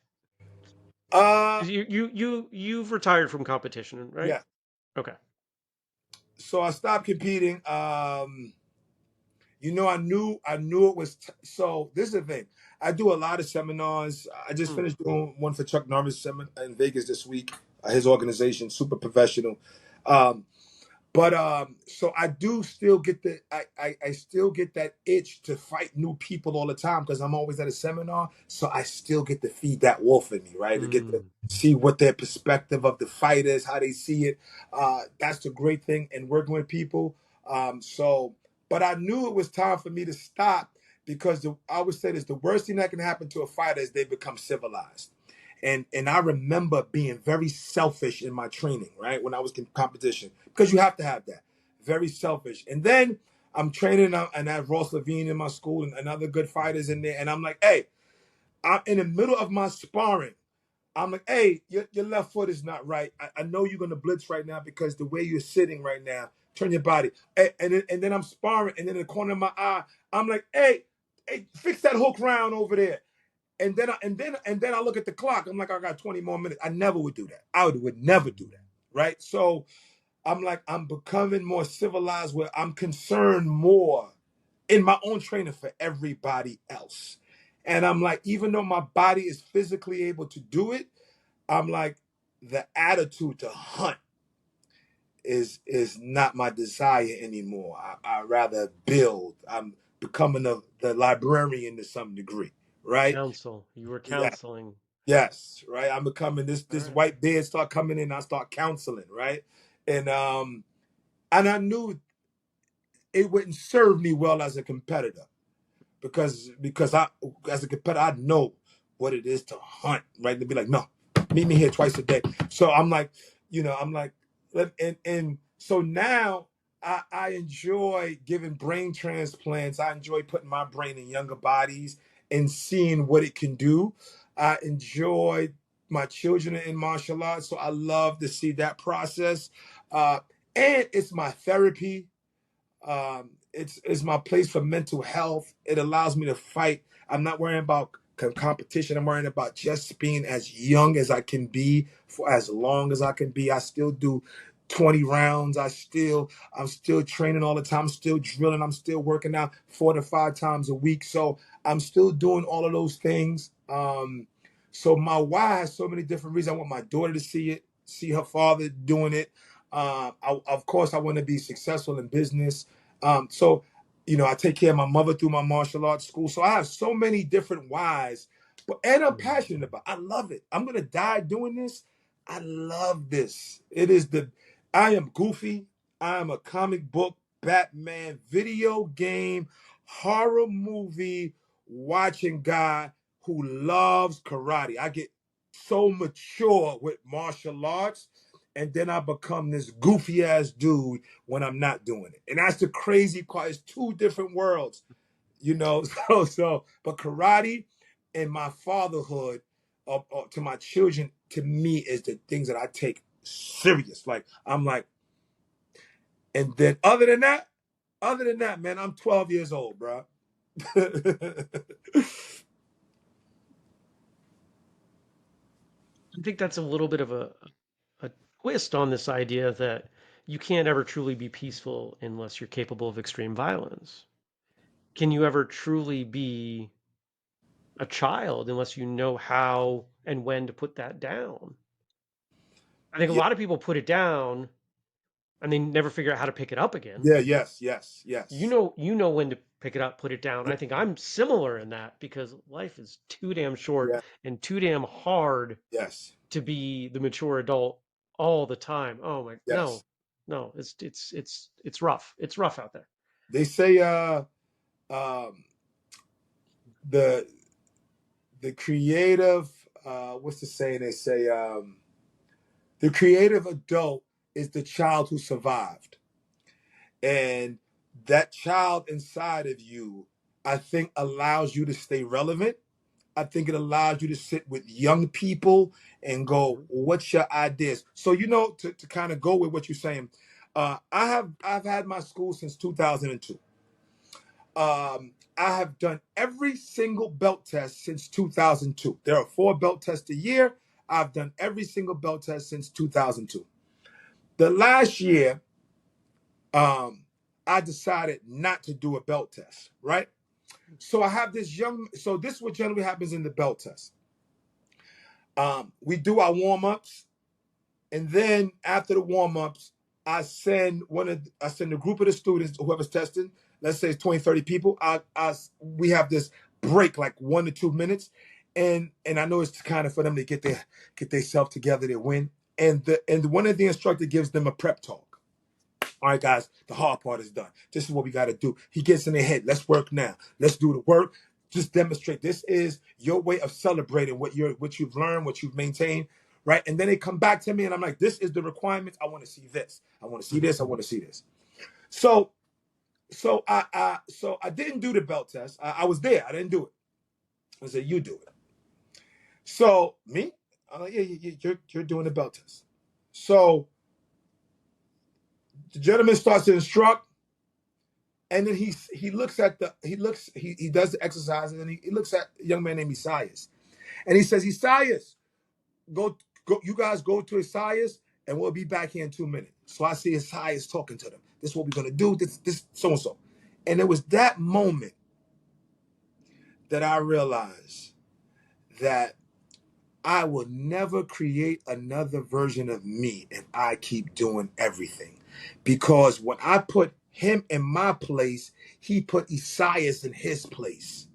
uh 'Cause you've retired from competition, right? yeah. Okay. So I stopped competing. I knew it was so this is the thing. I do a lot of seminars. I just Mm, finished doing one for Chuck Norris in Vegas this week. His organization, super professional. Um, but so I do still get I still get that itch to fight new people all the time because I'm always at a seminar. So I still get to feed that wolf in me, right? To get to mm, see what their perspective of the fight is, how they see it. That's the great thing in working with people. So, but I knew it was time for me to stop because I always say this: the worst thing that can happen to a fighter is they become civilized. And I remember being very selfish in my training, right? When I was in competition, because you have to have that. Very selfish. And then I'm training and I have Ross Levine in my school and other good fighters in there. And I'm like, hey, I'm in the middle of my sparring. I'm like, hey, your left foot is not right. I know you're gonna blitz right now because the way you're sitting right now, turn your body. And then I'm sparring, and then in the corner of my eye, I'm like, hey, fix that hook round over there. And then I look at the clock. I'm like, I got 20 more minutes. I never would do that. I would never do that. Right. So I'm like, I'm becoming more civilized where I'm concerned more in my own training for everybody else. And I'm like, even though my body is physically able to do it, I'm like, the attitude to hunt is not my desire anymore. I rather build. I'm becoming the librarian to some degree, right? counsel. You were Yeah. counseling. Yes, right. I'm becoming All this right. white beard start coming in. I start counseling, right? And I knew it wouldn't serve me well as a competitor because I as a competitor I know what it is to hunt, right? To be like, no, meet me here twice a day. So I'm like, I'm like, and so now I enjoy giving brain transplants. I enjoy putting my brain in younger bodies and seeing what it can do. I enjoy my children in martial arts, so I love to see that process. Uh, and it's my therapy. It's my place for mental health. It allows me to fight. I'm not worrying about competition. I'm worrying about just being as young as I can be for as long as I can be. I still do 20 rounds. I'm still training all the time. I'm still drilling. I'm still working out 4 to 5 times a week. So I'm still doing all of those things. So my why has so many different reasons. I want my daughter to see it, see her father doing it. Of course, I want to be successful in business. So, I take care of my mother through my martial arts school. So I have so many different whys, and I'm Mm. passionate about. I love it. I'm gonna die doing this. I love this. It is the. I am goofy. I am a comic book, Batman, video game, horror movie watching guy who loves karate. I get so mature with martial arts, and then I become this goofy ass dude when I'm not doing it. And that's the crazy part. It's two different worlds, you know. But karate and my fatherhood to my children, to me, is the things that I take serious. Like I'm like, and then other than that, man, I'm 12 years old, bro. I think that's a little bit of a twist on this idea that you can't ever truly be peaceful unless you're capable of extreme violence. Can you ever truly be a child unless you know how and when to put that down? I think a Yeah, lot of people put it down and they never figure out how to pick it up again. yeah, yes, yes, yes, You know when to pick it up, put it down. yeah, I think I'm similar in that because life is too damn short yeah, and too damn hard yes, to be the mature adult all the time. Oh my, yes. no, no, it's rough. It's rough out there. They say um, the the creative what's the saying? They say the creative adult is the child who survived, and that child inside of you, I think, allows you to stay relevant. I think it allows you to sit with young people and go, Mhm. what's your ideas? So, to kind of go with what you're saying, I've had my school since 2002. I have done every single belt test since 2002. There are 4 belt tests a year. I've done every single belt test since 2002. The last year, I decided not to do a belt test, right? So I have so this is what generally happens in the belt test. We do our warm-ups, and then after the warm-ups, I send a group of the students, whoever's testing, let's say it's 20, 30 people. We have this break like 1 to 2 minutes. And I know it's kind of for them to get their self together, they win. And one of the instructor gives them a prep talk. All right, guys, the hard part is done. This is what we got to do. He gets in their head. Let's work now. Let's do the work. Just demonstrate. This is your way of celebrating what you've learned, what you've maintained, right? And then they come back to me, and I'm like, this is the requirements. I want to see this. I want to see Mhm. this. I want to see this. So, so I didn't do the belt test. I was there. I didn't do it. I said, you do it. So me, I'm like, yeah, you're doing the belt test. So the gentleman starts to instruct. And then he looks at he does the exercise, and then he looks at a young man named Isaias, and he says, Isaias, go, you guys go to Isaias, and we'll be back here in 2 minutes. So I see Isaias talking to them. This is what we're gonna do. This so and so, and it was that moment that I realized that I will never create another version of me if I keep doing everything. Because when I put him in my place, he put Isaias in his place.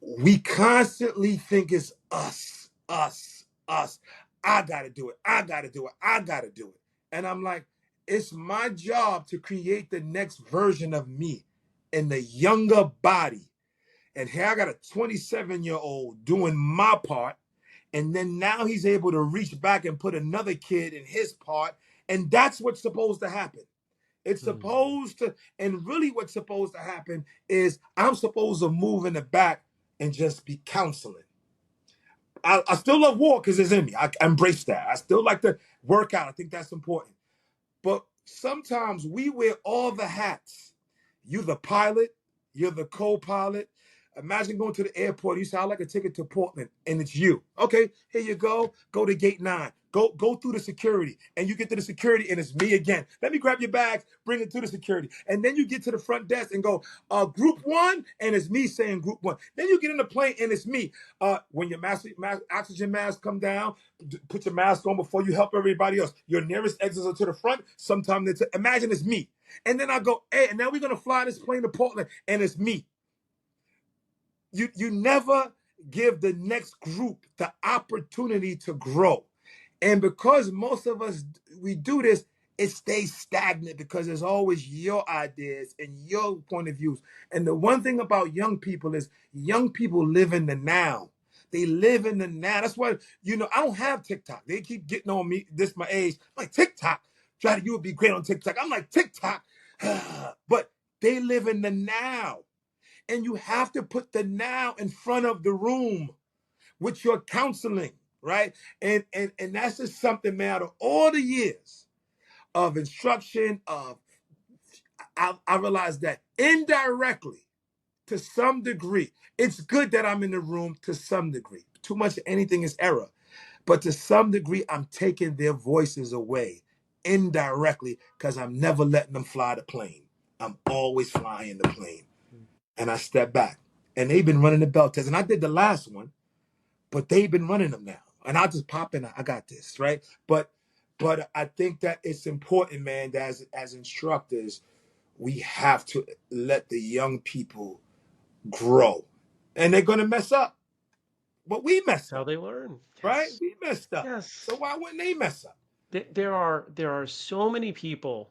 We constantly think it's us, us, us. I gotta do it. I gotta do it. I gotta do it. And I'm like, it's my job to create the next version of me in the younger body. And here I got a 27-year-old doing my part. And then now he's able to reach back and put another kid in his part. And that's what's supposed to happen. It's Mhm. supposed to, and really what's supposed to happen is I'm supposed to move in the back and just be counseling. I still love war because it's in me. I embrace that. I still like to work out. I think that's important. But sometimes we wear all the hats. You're the pilot, you're the co-pilot. Imagine going to the airport. You say, I'd like a ticket to Portland, and it's you. Okay, here you go. Go to gate 9. Go through the security. And you get to the security, and it's me again. Let me grab your bags, bring it to the security. And then you get to the front desk and go, group 1, and it's me saying group 1. Then you get in the plane, and it's me. When your oxygen mask come down, put your mask on before you help everybody else. Your nearest exits are to the front. Sometimes imagine it's me. And then I go, hey, and now we're gonna fly this plane to Portland, and it's me. You never give the next group the opportunity to grow. And because most of us we do this, it stays stagnant because there's always your ideas and your point of views. And the one thing about young people is young people live in the now. They live in the now. That's why, I don't have TikTok. They keep getting on me, this my age. I'm like, TikTok. Try to you would be great on TikTok. I'm like, TikTok. But they live in the now. And you have to put the now in front of the room with your counseling, right? And that's just something, man, out of all the years of instruction, I realized that indirectly, to some degree, it's good that I'm in the room to some degree. Too much of anything is error. but to some degree, I'm taking their voices away indirectly because I'm never letting them fly the plane. I'm always flying the plane. And I step back. And they've been running the belt test. And I did the last one, but they've been running them now. And I'll just pop in, I got this, right? But I think that it's important, man, that as instructors, we have to let the young people grow. And they're gonna mess up. But we That's messed how up, they learn. right? Yes. We messed up. Yes. So why wouldn't they mess up? There are so many people,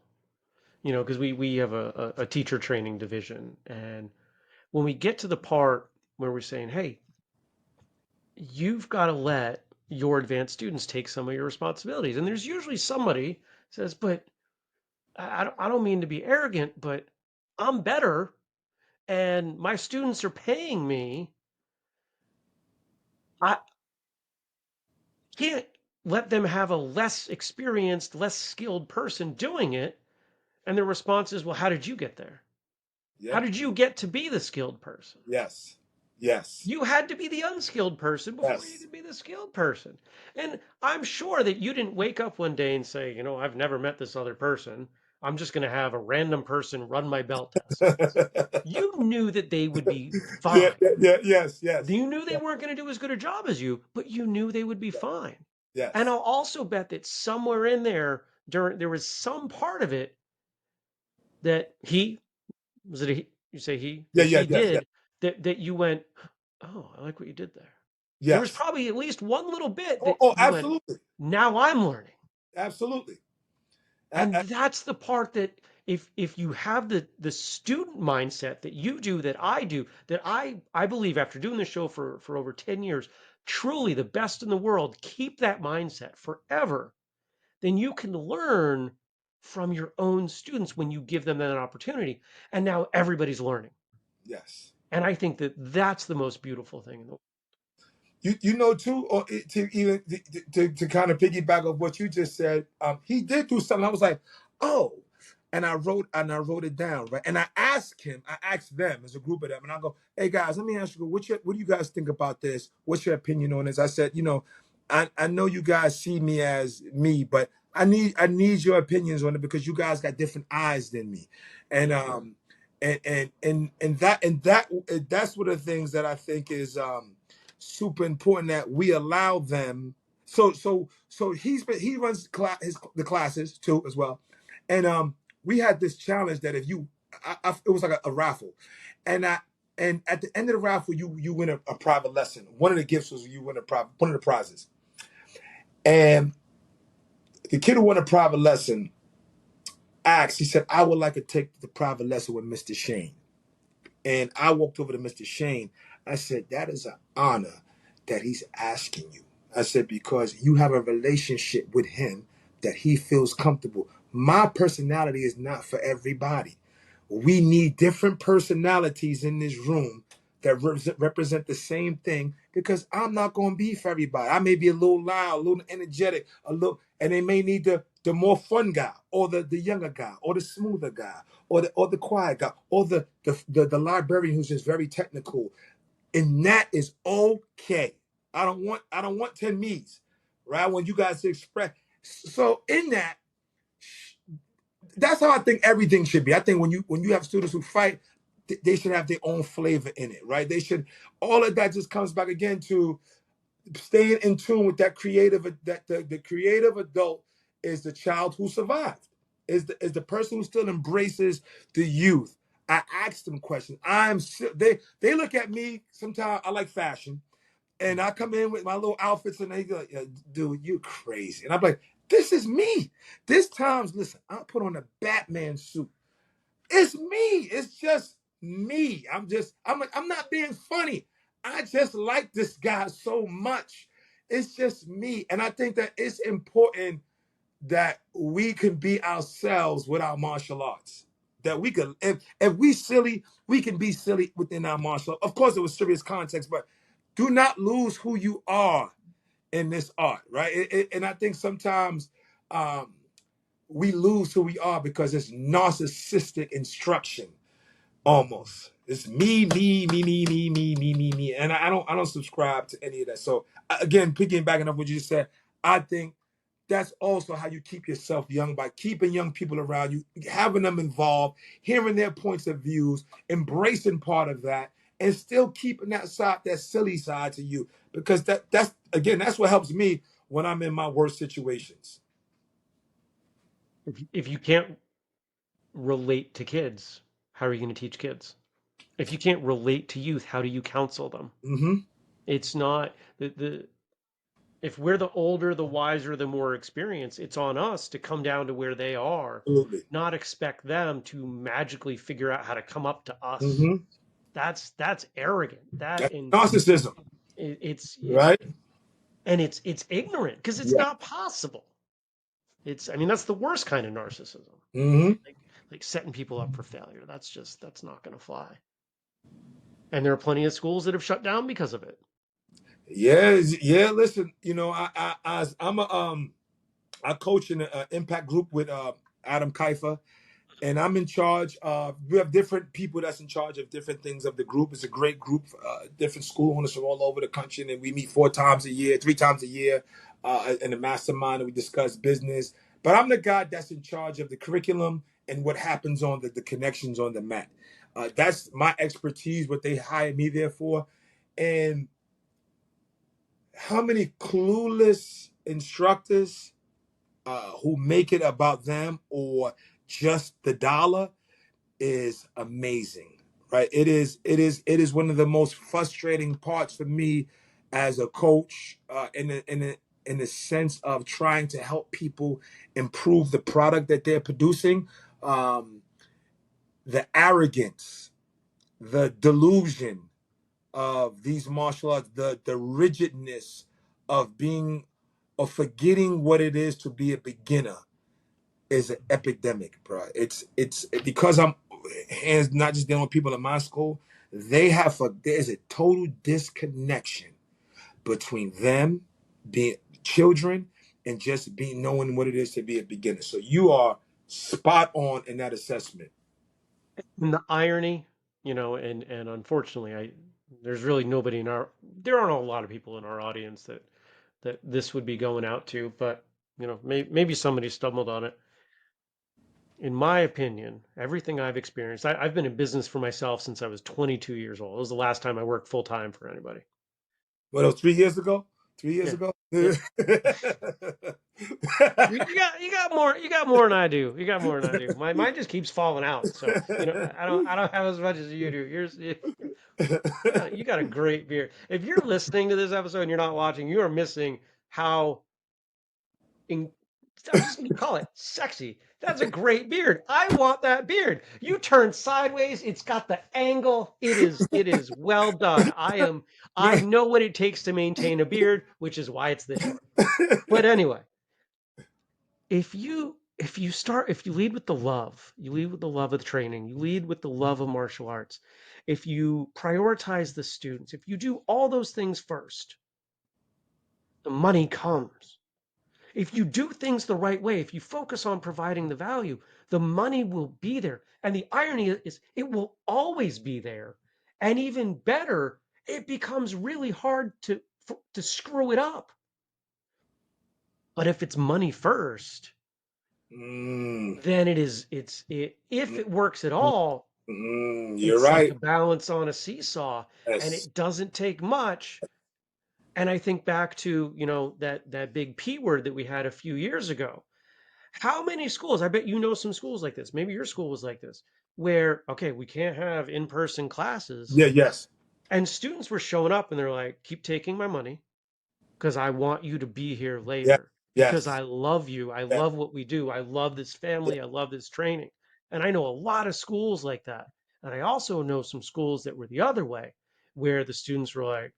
because we have a teacher training division, and when we get to the part where we're saying, hey, you've got to let your advanced students take some of your responsibilities, and there's usually somebody says, but I don't mean to be arrogant, but I'm better, and my students are paying me. I can't let them have a less experienced, less skilled person doing it. And their response is, well, how did you get there? How Yeah. did you get to be the skilled person? Yes. Yes. You had to be the unskilled person before you Yes. could be the skilled person. And I'm sure that you didn't wake up one day and say, I've never met this other person. I'm just going to have a random person run my belt test. You knew that they would be Yeah, fine. yeah, yeah, yes, yes. You knew they Yeah, weren't going to do as good a job as you, but you knew they would be fine. And yes. I'll also bet that somewhere in there, there was some part of it that was it a he? You say he? Yeah, That yeah, he yes, yes. did that you went, oh, I like what you did there. There was Yes. probably at least one little bit Oh, that oh, you went, absolutely. now I'm learning. Absolutely. And that's the part that if you have the student mindset that you do, that I do, that I believe after doing this show for over 10 years, truly the best in the world, keep that mindset forever, then you can learn from your own students when you give them that opportunity. And now everybody's learning. Yes. And I think that that's the most beautiful thing in the world. You know too, or to even to kind of piggyback of what you just said, he did do something. I was like, oh, and I wrote it down, right? And I asked them as a group of them, and I go, hey guys, let me ask you, what do you guys think about this? What's your opinion on this? I said, I know you guys see me as me, but I need your opinions on it because you guys got different eyes than me, and that's one of the things that I think is super important that we allow them. So he runs the classes too as well, and we had this challenge that if you, it was like a raffle, and I and at the end of the raffle you win a private lesson. One of the gifts was you win one of the prizes, and the kid who won a private lesson asked. He said, "I would like to take the private lesson with Mr. Shane." And I walked over to Mr. Shane. I said, that is an honor that he's asking you. I said, because you have a relationship with him that he feels comfortable. My personality is not for everybody. We need different personalities in this room that represent the same thing because I'm not going to be for everybody. I may be a little loud, a little energetic, and they may need the more fun guy or the younger guy or the smoother guy or the quiet guy or the librarian who's just very technical. And that is okay. I don't want 10 me's, right? I want you guys to express. So in that's how I think everything should be. I think when you have students who fight, they should have their own flavor in it, right? They should. All of that just comes back again to staying in tune with that the creative adult is the child who survived, is the person who still embraces the youth. I ask them questions. They look at me sometimes. I like fashion, and I come in with my little outfits, and they go, yeah, "Dude, you crazy." And I'm like, "This is me." This times, listen, I put on a Batman suit. It's me. It's just me. I'm not being funny. I just like this guy so much. It's just me. And I think that it's important that we can be ourselves with our martial arts. That we could, if we silly, we can be silly within our martial art. Of course, it was serious context, but do not lose who you are in this art, right? And I think sometimes um, we lose who we are because it's narcissistic instruction almost. It's me, and I don't subscribe to any of that. So again, piggybacking off what you just said, I think that's also how you keep yourself young, by keeping young people around you, having them involved, hearing their points of views, embracing part of that, and still keeping that side, that silly side to you, because that's again, that's what helps me when I'm in my worst situations. If you can't relate to kids, how are you going to teach kids? If you can't relate to youth, how do you counsel them? Mm-hmm. It's not the if we're the older, the wiser, the more experienced, it's on us to come down to where they are, Absolutely. not expect them to magically figure out how to come up to us. Mm-hmm. That's arrogant. That That's and narcissism, it's right? and it's ignorant because it's Yeah. not possible. It's I mean that's the worst kind of narcissism. Mm-hmm. Like like setting people up for failure. That's not going to fly. And there are plenty of schools that have shut down because of it. Yeah, yeah. Listen, I'm a I coach in an impact group with Adam Kiefer, and I'm in charge of. We have different people that's in charge of different things of the group. It's a great group, different school owners from all over the country, and we meet 4 times a year, 3 times a year, in the mastermind, and we discuss business. But I'm the guy that's in charge of the curriculum and what happens on the connections on the mat. That's my expertise, what they hire me there for. And how many clueless instructors who make it about them or just the dollar is amazing, right? It is one of the most frustrating parts for me as a coach, in the sense of trying to help people improve the product that they're producing. Um, the arrogance, the delusion of these martial arts, the rigidness of being, of forgetting what it is to be a beginner is an epidemic, bro. It's because I'm hands not just dealing with people in my school. There's a total disconnection between them being children and just being knowing what it is to be a beginner. So you are spot on in that assessment. And the irony, and unfortunately, there's really nobody in our there aren't a lot of people in our audience that this would be going out to, but maybe somebody stumbled on it. In my opinion, everything I've experienced, I've been in business for myself since I was 22 years old. It was the last time I worked full time for anybody. What else? 3 years ago? 3 years Yeah, ago? yeah. You got more than I do. You got more than I do. Mine just keeps falling out. So I don't have as much as you do. You got a great beard. If you're listening to this episode and you're not watching, you are missing how in, I'm just gonna call it sexy. That's a great beard. I want that beard. You turn sideways. It's got the angle. It is well done. I know what it takes to maintain a beard, which is why it's this short. But anyway, if you lead with the love, you lead with the love of the training, you lead with the love of martial arts, if you prioritize the students, if you do all those things first, the money comes. If you do things the right way, if you focus on providing the value, the money will be there. And the irony is it will always be there. And even better, it becomes really hard to screw it up. But if it's money first, Mm, then if mm, it works at mm, all, you're it's like right. a balance on a seesaw, and Yes. it doesn't take much. And I think back to, that big P word that we had a few years ago. How many schools, I bet you know some schools like this, maybe your school was like this, where, okay, we can't have in-person classes, Yeah. Yes. and students were showing up and they're like, keep taking my money because I want you to be here Yeah. later because Yes. I love you. I Yeah. love what we do. I love this Yeah. family. I love this training. And I know a lot of schools like that. And I also know some schools that were the other way, where the students were like,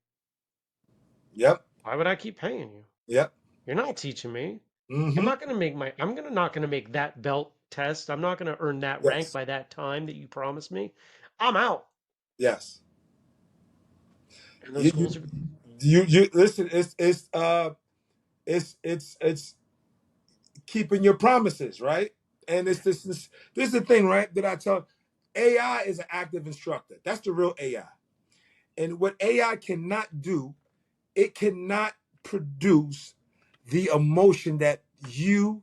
Yep. why would I keep paying you? Yep. You're not teaching me. Mm-hmm. I'm not gonna make that belt test. I'm not gonna earn that rank Yes. by that time that you promised me. I'm out. Yes. And those You schools are you listen. It's keeping your promises, right? And this is the thing, right? That I tell. AI is an active instructor. That's the real AI. And what AI cannot do, it cannot produce the emotion that you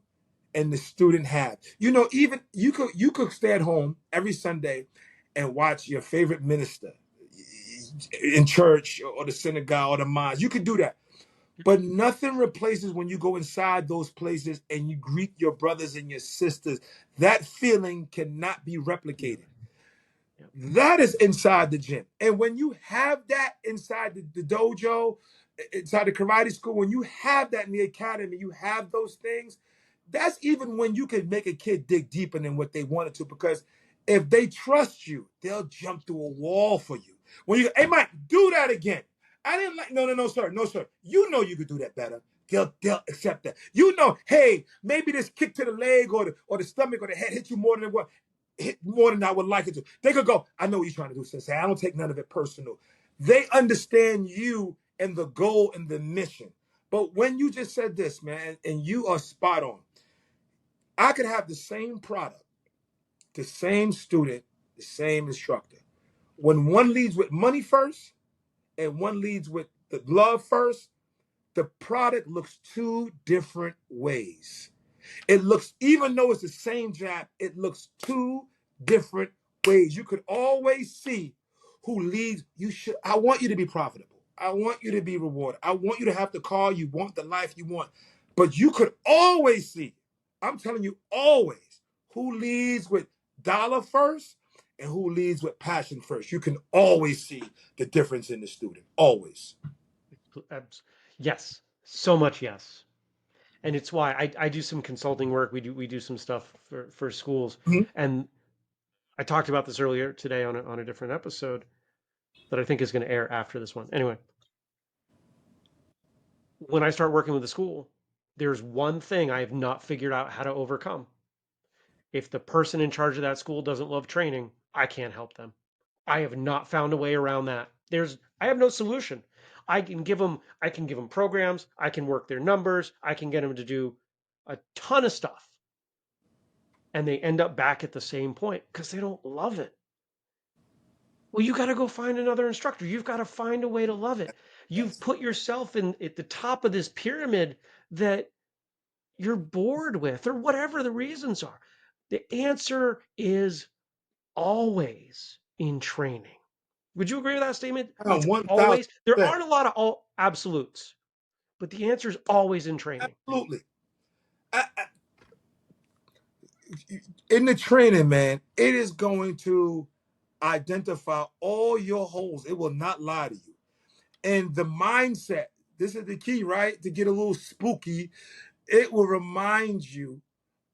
and the student have. You know, even you could stay at home every Sunday and watch your favorite minister in church or the synagogue or the mosque. You could do that. But nothing replaces when you go inside those places and you greet your brothers and your sisters. That feeling cannot be Yeah. replicated. Yeah. That is inside the gym. And when you have that inside the dojo, inside the karate school, when you have that in the academy, you have those things. That's even when you can make a kid dig deeper than what they wanted to, because if they trust you, they'll jump through a wall for you. When you, hey, Mike, do that again. I didn't like, no, no, no, sir, no, sir. You know you could do that better. They'll accept that. You know, hey, maybe this kick to the leg or the stomach or the head hit you more than what hit more than I would like it to. They could go, I know what you're trying to do, Sensei. I don't take none of it personal. They understand you and the goal and the mission. But when you just said this, man, and you are spot on, I could have the same product, the same student, the same instructor. When one leads with money first and one leads with the love first, the product looks two different ways. It looks, even though it's the same jab, it looks two different ways. You could always see who leads. You should. I want you to be profitable. I want you to be rewarded. I want you to have the car you want, the life you want. But you could always see, I'm telling you, always, who leads with dollar first and who leads with passion first. You can always see the difference in the student. Always. Yes, so much yes. And it's why I do some consulting work. We do some stuff for schools, Mhm. and I talked about this earlier today on a different episode that I think is going to air after this one. Anyway, when I start working with a school, there's one thing I have not figured out how to overcome. If the person in charge of that school doesn't love training, I can't help them. I have not found a way around that. I have no solution. I can give them programs, I can work their numbers, I can get them to do a ton of stuff, and they end up back at the same point because they don't love it. Well, you got to go find another instructor. You've got to find a way to love it. You've Yes. put yourself in at the top of this pyramid that you're bored with, or whatever the reasons are. The answer is always in training. Would you agree with that statement? It's always, there 1000%. aren't a lot of all absolutes, but the answer is always in training. Absolutely. In the training, man, it is going to identify all your holes. It will not lie to you. And the mindset, this is the key, right? To get a little spooky, it will remind you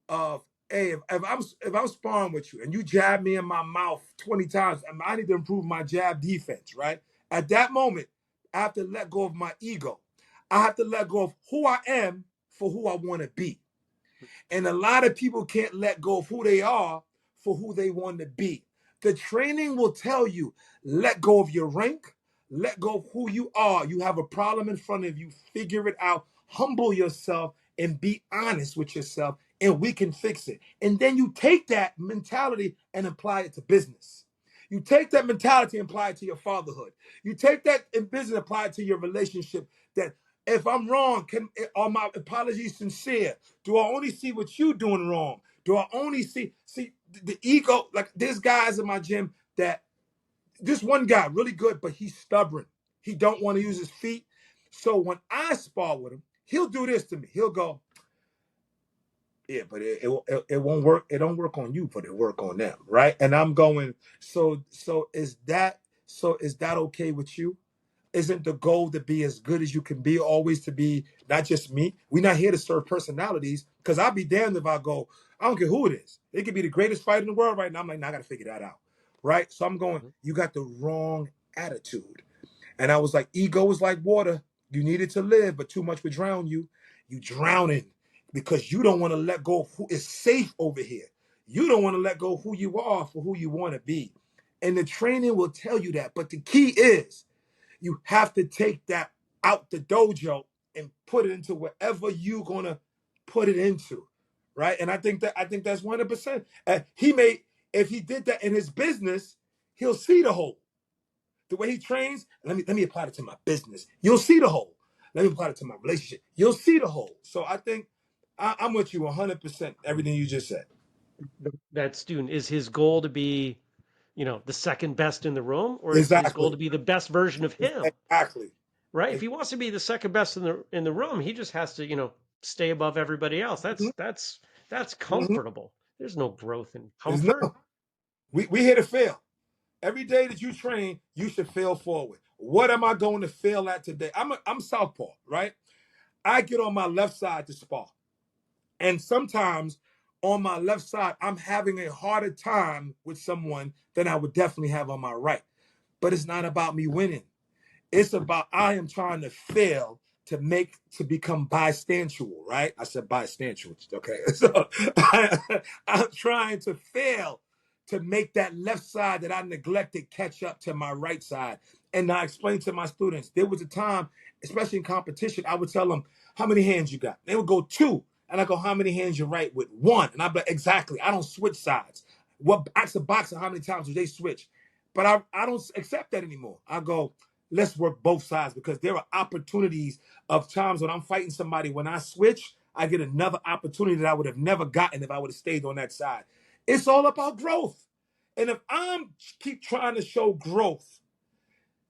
of, hey, if I'm sparring with you and you jab me in my mouth 20 times, I need to improve my jab defense, right? At that moment, I have to let go of my ego. I have to let go of who I am for who I want to be. And a lot of people can't let go of who they are for who they want to be. The training will tell you, let go of your rank, let go of who you are. You have a problem in front of you, figure it out, humble yourself, and be honest with yourself, and we can fix it. And then you take that mentality and apply it to business. You take that mentality and apply it to your fatherhood. You take that in business, apply it to your relationship. That if I'm wrong, are my apologies sincere? Do I only see what you doing wrong? Do I only see the ego? Like there's guys in my gym that this one guy really good, but he's stubborn. He don't want to use his feet. So when I spar with him, he'll do this to me. He'll go, yeah, but it won't work. It don't work on you, but it work on them, right? And I'm going, so is that okay with you? Isn't the goal to be as good as you can be, always to be not just me? We're not here to serve personalities, because I'll be damned if I go, I don't care who it is. It could be the greatest fighter in the world right now. I'm like, nah, I got to figure that out. Right? So I'm going, Mhm. you got the wrong attitude. And I was like, ego is like water. You need it to live, but too much would drown you. You drowning because you don't want to let go of who is safe over here. You don't want to let go of who you are for who you want to be. And the training will tell you that. But the key is, you have to take that out the dojo and put it into wherever you're gonna put it into, right? And I think that's 100%. He may. If he did that in his business, he'll see the whole. The way he trains, let me apply it to my business. You'll see the whole. Let me apply it to my relationship. You'll see the whole. So I think I'm with you 100%. Everything you just said. That student, is his goal to be, the second best in the room, or is his goal Exactly. to be the best version of him? Exactly. Right? If he wants to be the second best in the room, he just has to, stay above everybody else. Mhm. That's Mhm. comfortable. There's no growth in There's comfort. no. We here to fail. Every day that you train, you should fail forward. What am I going to fail at today? I'm southpaw, right? I get on my left side to spar. And sometimes on my left side, I'm having a harder time with someone than I would definitely have on my right. But it's not about me winning. It's about I am trying to fail to become bystantial, right? I said bystantial. Okay. So I'm trying to fail to make that left side that I neglected catch up to my right side. And I explained to my students, there was a time, especially in competition, I would tell them, how many hands you got? They would go two. And I go, how many hands you right with? One. And I'd be like, exactly. I don't switch sides. What ask a boxer, how many times do they switch? But I don't accept that anymore. I go, let's work both sides, because there are opportunities of times when I'm fighting somebody, when I switch, I get another opportunity that I would have never gotten if I would have stayed on that side. It's all about growth. And if I'm keep trying to show growth,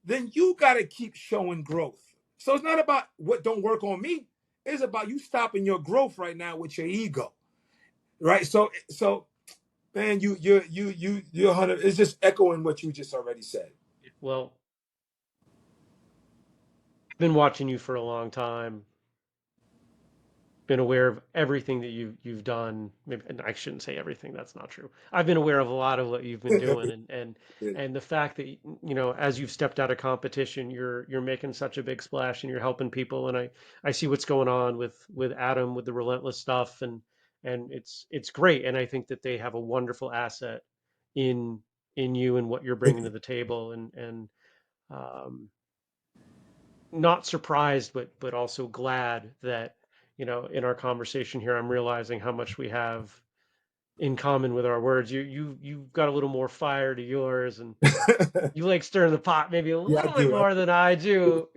then you got to keep showing growth. So it's not about what don't work on me. It's about you stopping your growth right now with your ego. Right? So man, you're 100. It's just echoing what you just already said. Well, I've been watching you for a long time, been aware of everything that you've done. Maybe, and I shouldn't say everything. That's not true. I've been aware of a lot of what you've been doing, and the fact that as you've stepped out of competition, you're making such a big splash, and you're helping people. And I see what's going on with Adam with the relentless stuff, and it's great. And I think that they have a wonderful asset in you and what you're bringing to the table, and um, not surprised, but also glad that in our conversation here, I'm realizing how much we have in common with our words. You've got a little more fire to yours, and you like stirring the pot maybe a Yeah, I little bit do. more than I do.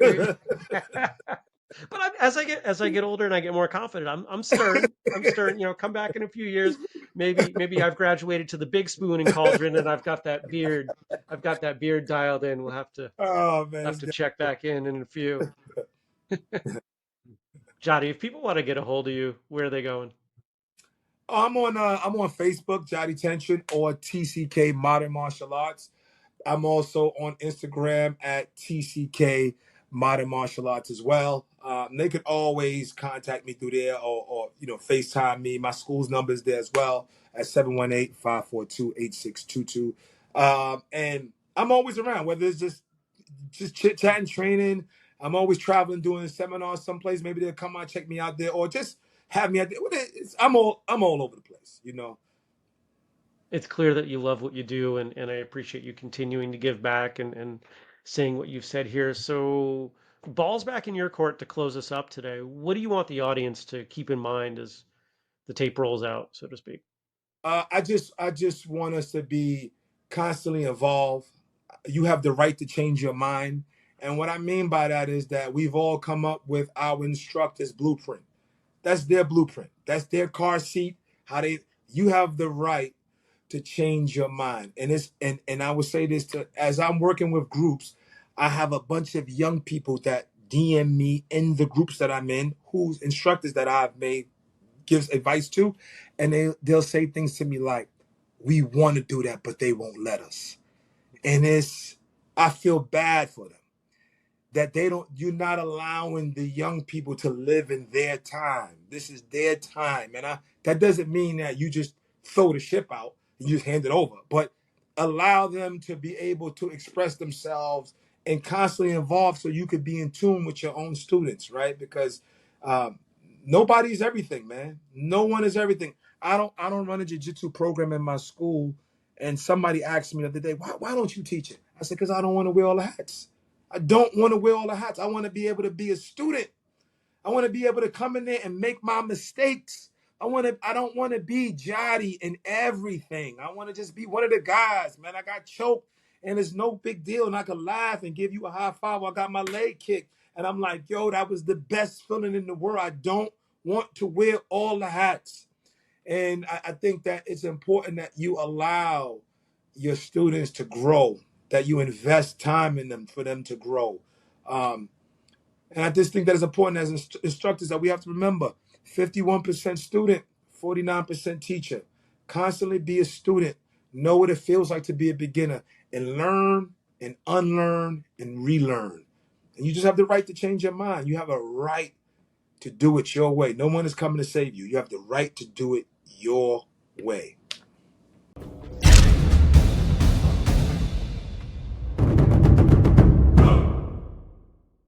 But as I get older and I get more confident, I'm stirring. I'm stirring. Come back in a few years. Maybe I've graduated to the big spoon and cauldron, and I've got that beard. I've got that beard dialed in. We'll have to Oh man, have it's to good. check back in a few. Jody, if people want to get a hold of you, where are they going? Oh, I'm on Facebook, Jadi Tention, or TCK Modern Martial Arts. I'm also on Instagram at TCK Modern Martial Arts as well. They could always contact me through there, or FaceTime me. My school's number is there as well at 718-542-8622. And I'm always around, whether it's just chit chatting, training. I'm always traveling, doing seminars someplace. Maybe they'll come out, check me out there, or just have me out there. I'm all over the place. It's clear that you love what you do, and I appreciate you continuing to give back and saying what you've said here. So, ball's back in your court to close us up today. What do you want the audience to keep in mind as the tape rolls out, so to speak? I just want us to be constantly evolve. You have the right to change your mind. And what I mean by that is that we've all come up with our instructor's blueprint. That's their blueprint. That's their car seat. You have the right to change your mind. And I would say this to as I'm working with groups, I have a bunch of young people that DM me in the groups that I'm in, whose instructors that I've made gives advice to, and they'll say things to me like, "We want to do that, but they won't let us." And I feel bad for them that you're not allowing the young people to live in their time. This is their time. And that doesn't mean that you just throw the ship out and you just hand it over, but allow them to be able to express themselves and constantly evolve so you could be in tune with your own students, right? Because um, nobody's everything, man. No one is everything. I don't run a jiu-jitsu program in my school, and somebody asked me the other day, why don't you teach it? I said, because I don't want to wear all the hats. I don't want to wear all the hats. I want to be able to be a student. I want to be able to come in there and make my mistakes, I don't want to be Jadi in everything. I want to just be one of the guys, man. I got choked and it's no big deal. And I could laugh and give you a high five. I got my leg kicked. And I'm like, yo, that was the best feeling in the world. I don't want to wear all the hats. And I think that it's important that you allow your students to grow, that you invest time in them for them to grow. Um, and I just think that it's important as instructors that we have to remember 51% student, 49% teacher. Constantly be a student. Know what it feels like to be a beginner and learn and unlearn and relearn. And you just have the right to change your mind. You have a right to do it your way. No one is coming to save you. You have the right to do it your way.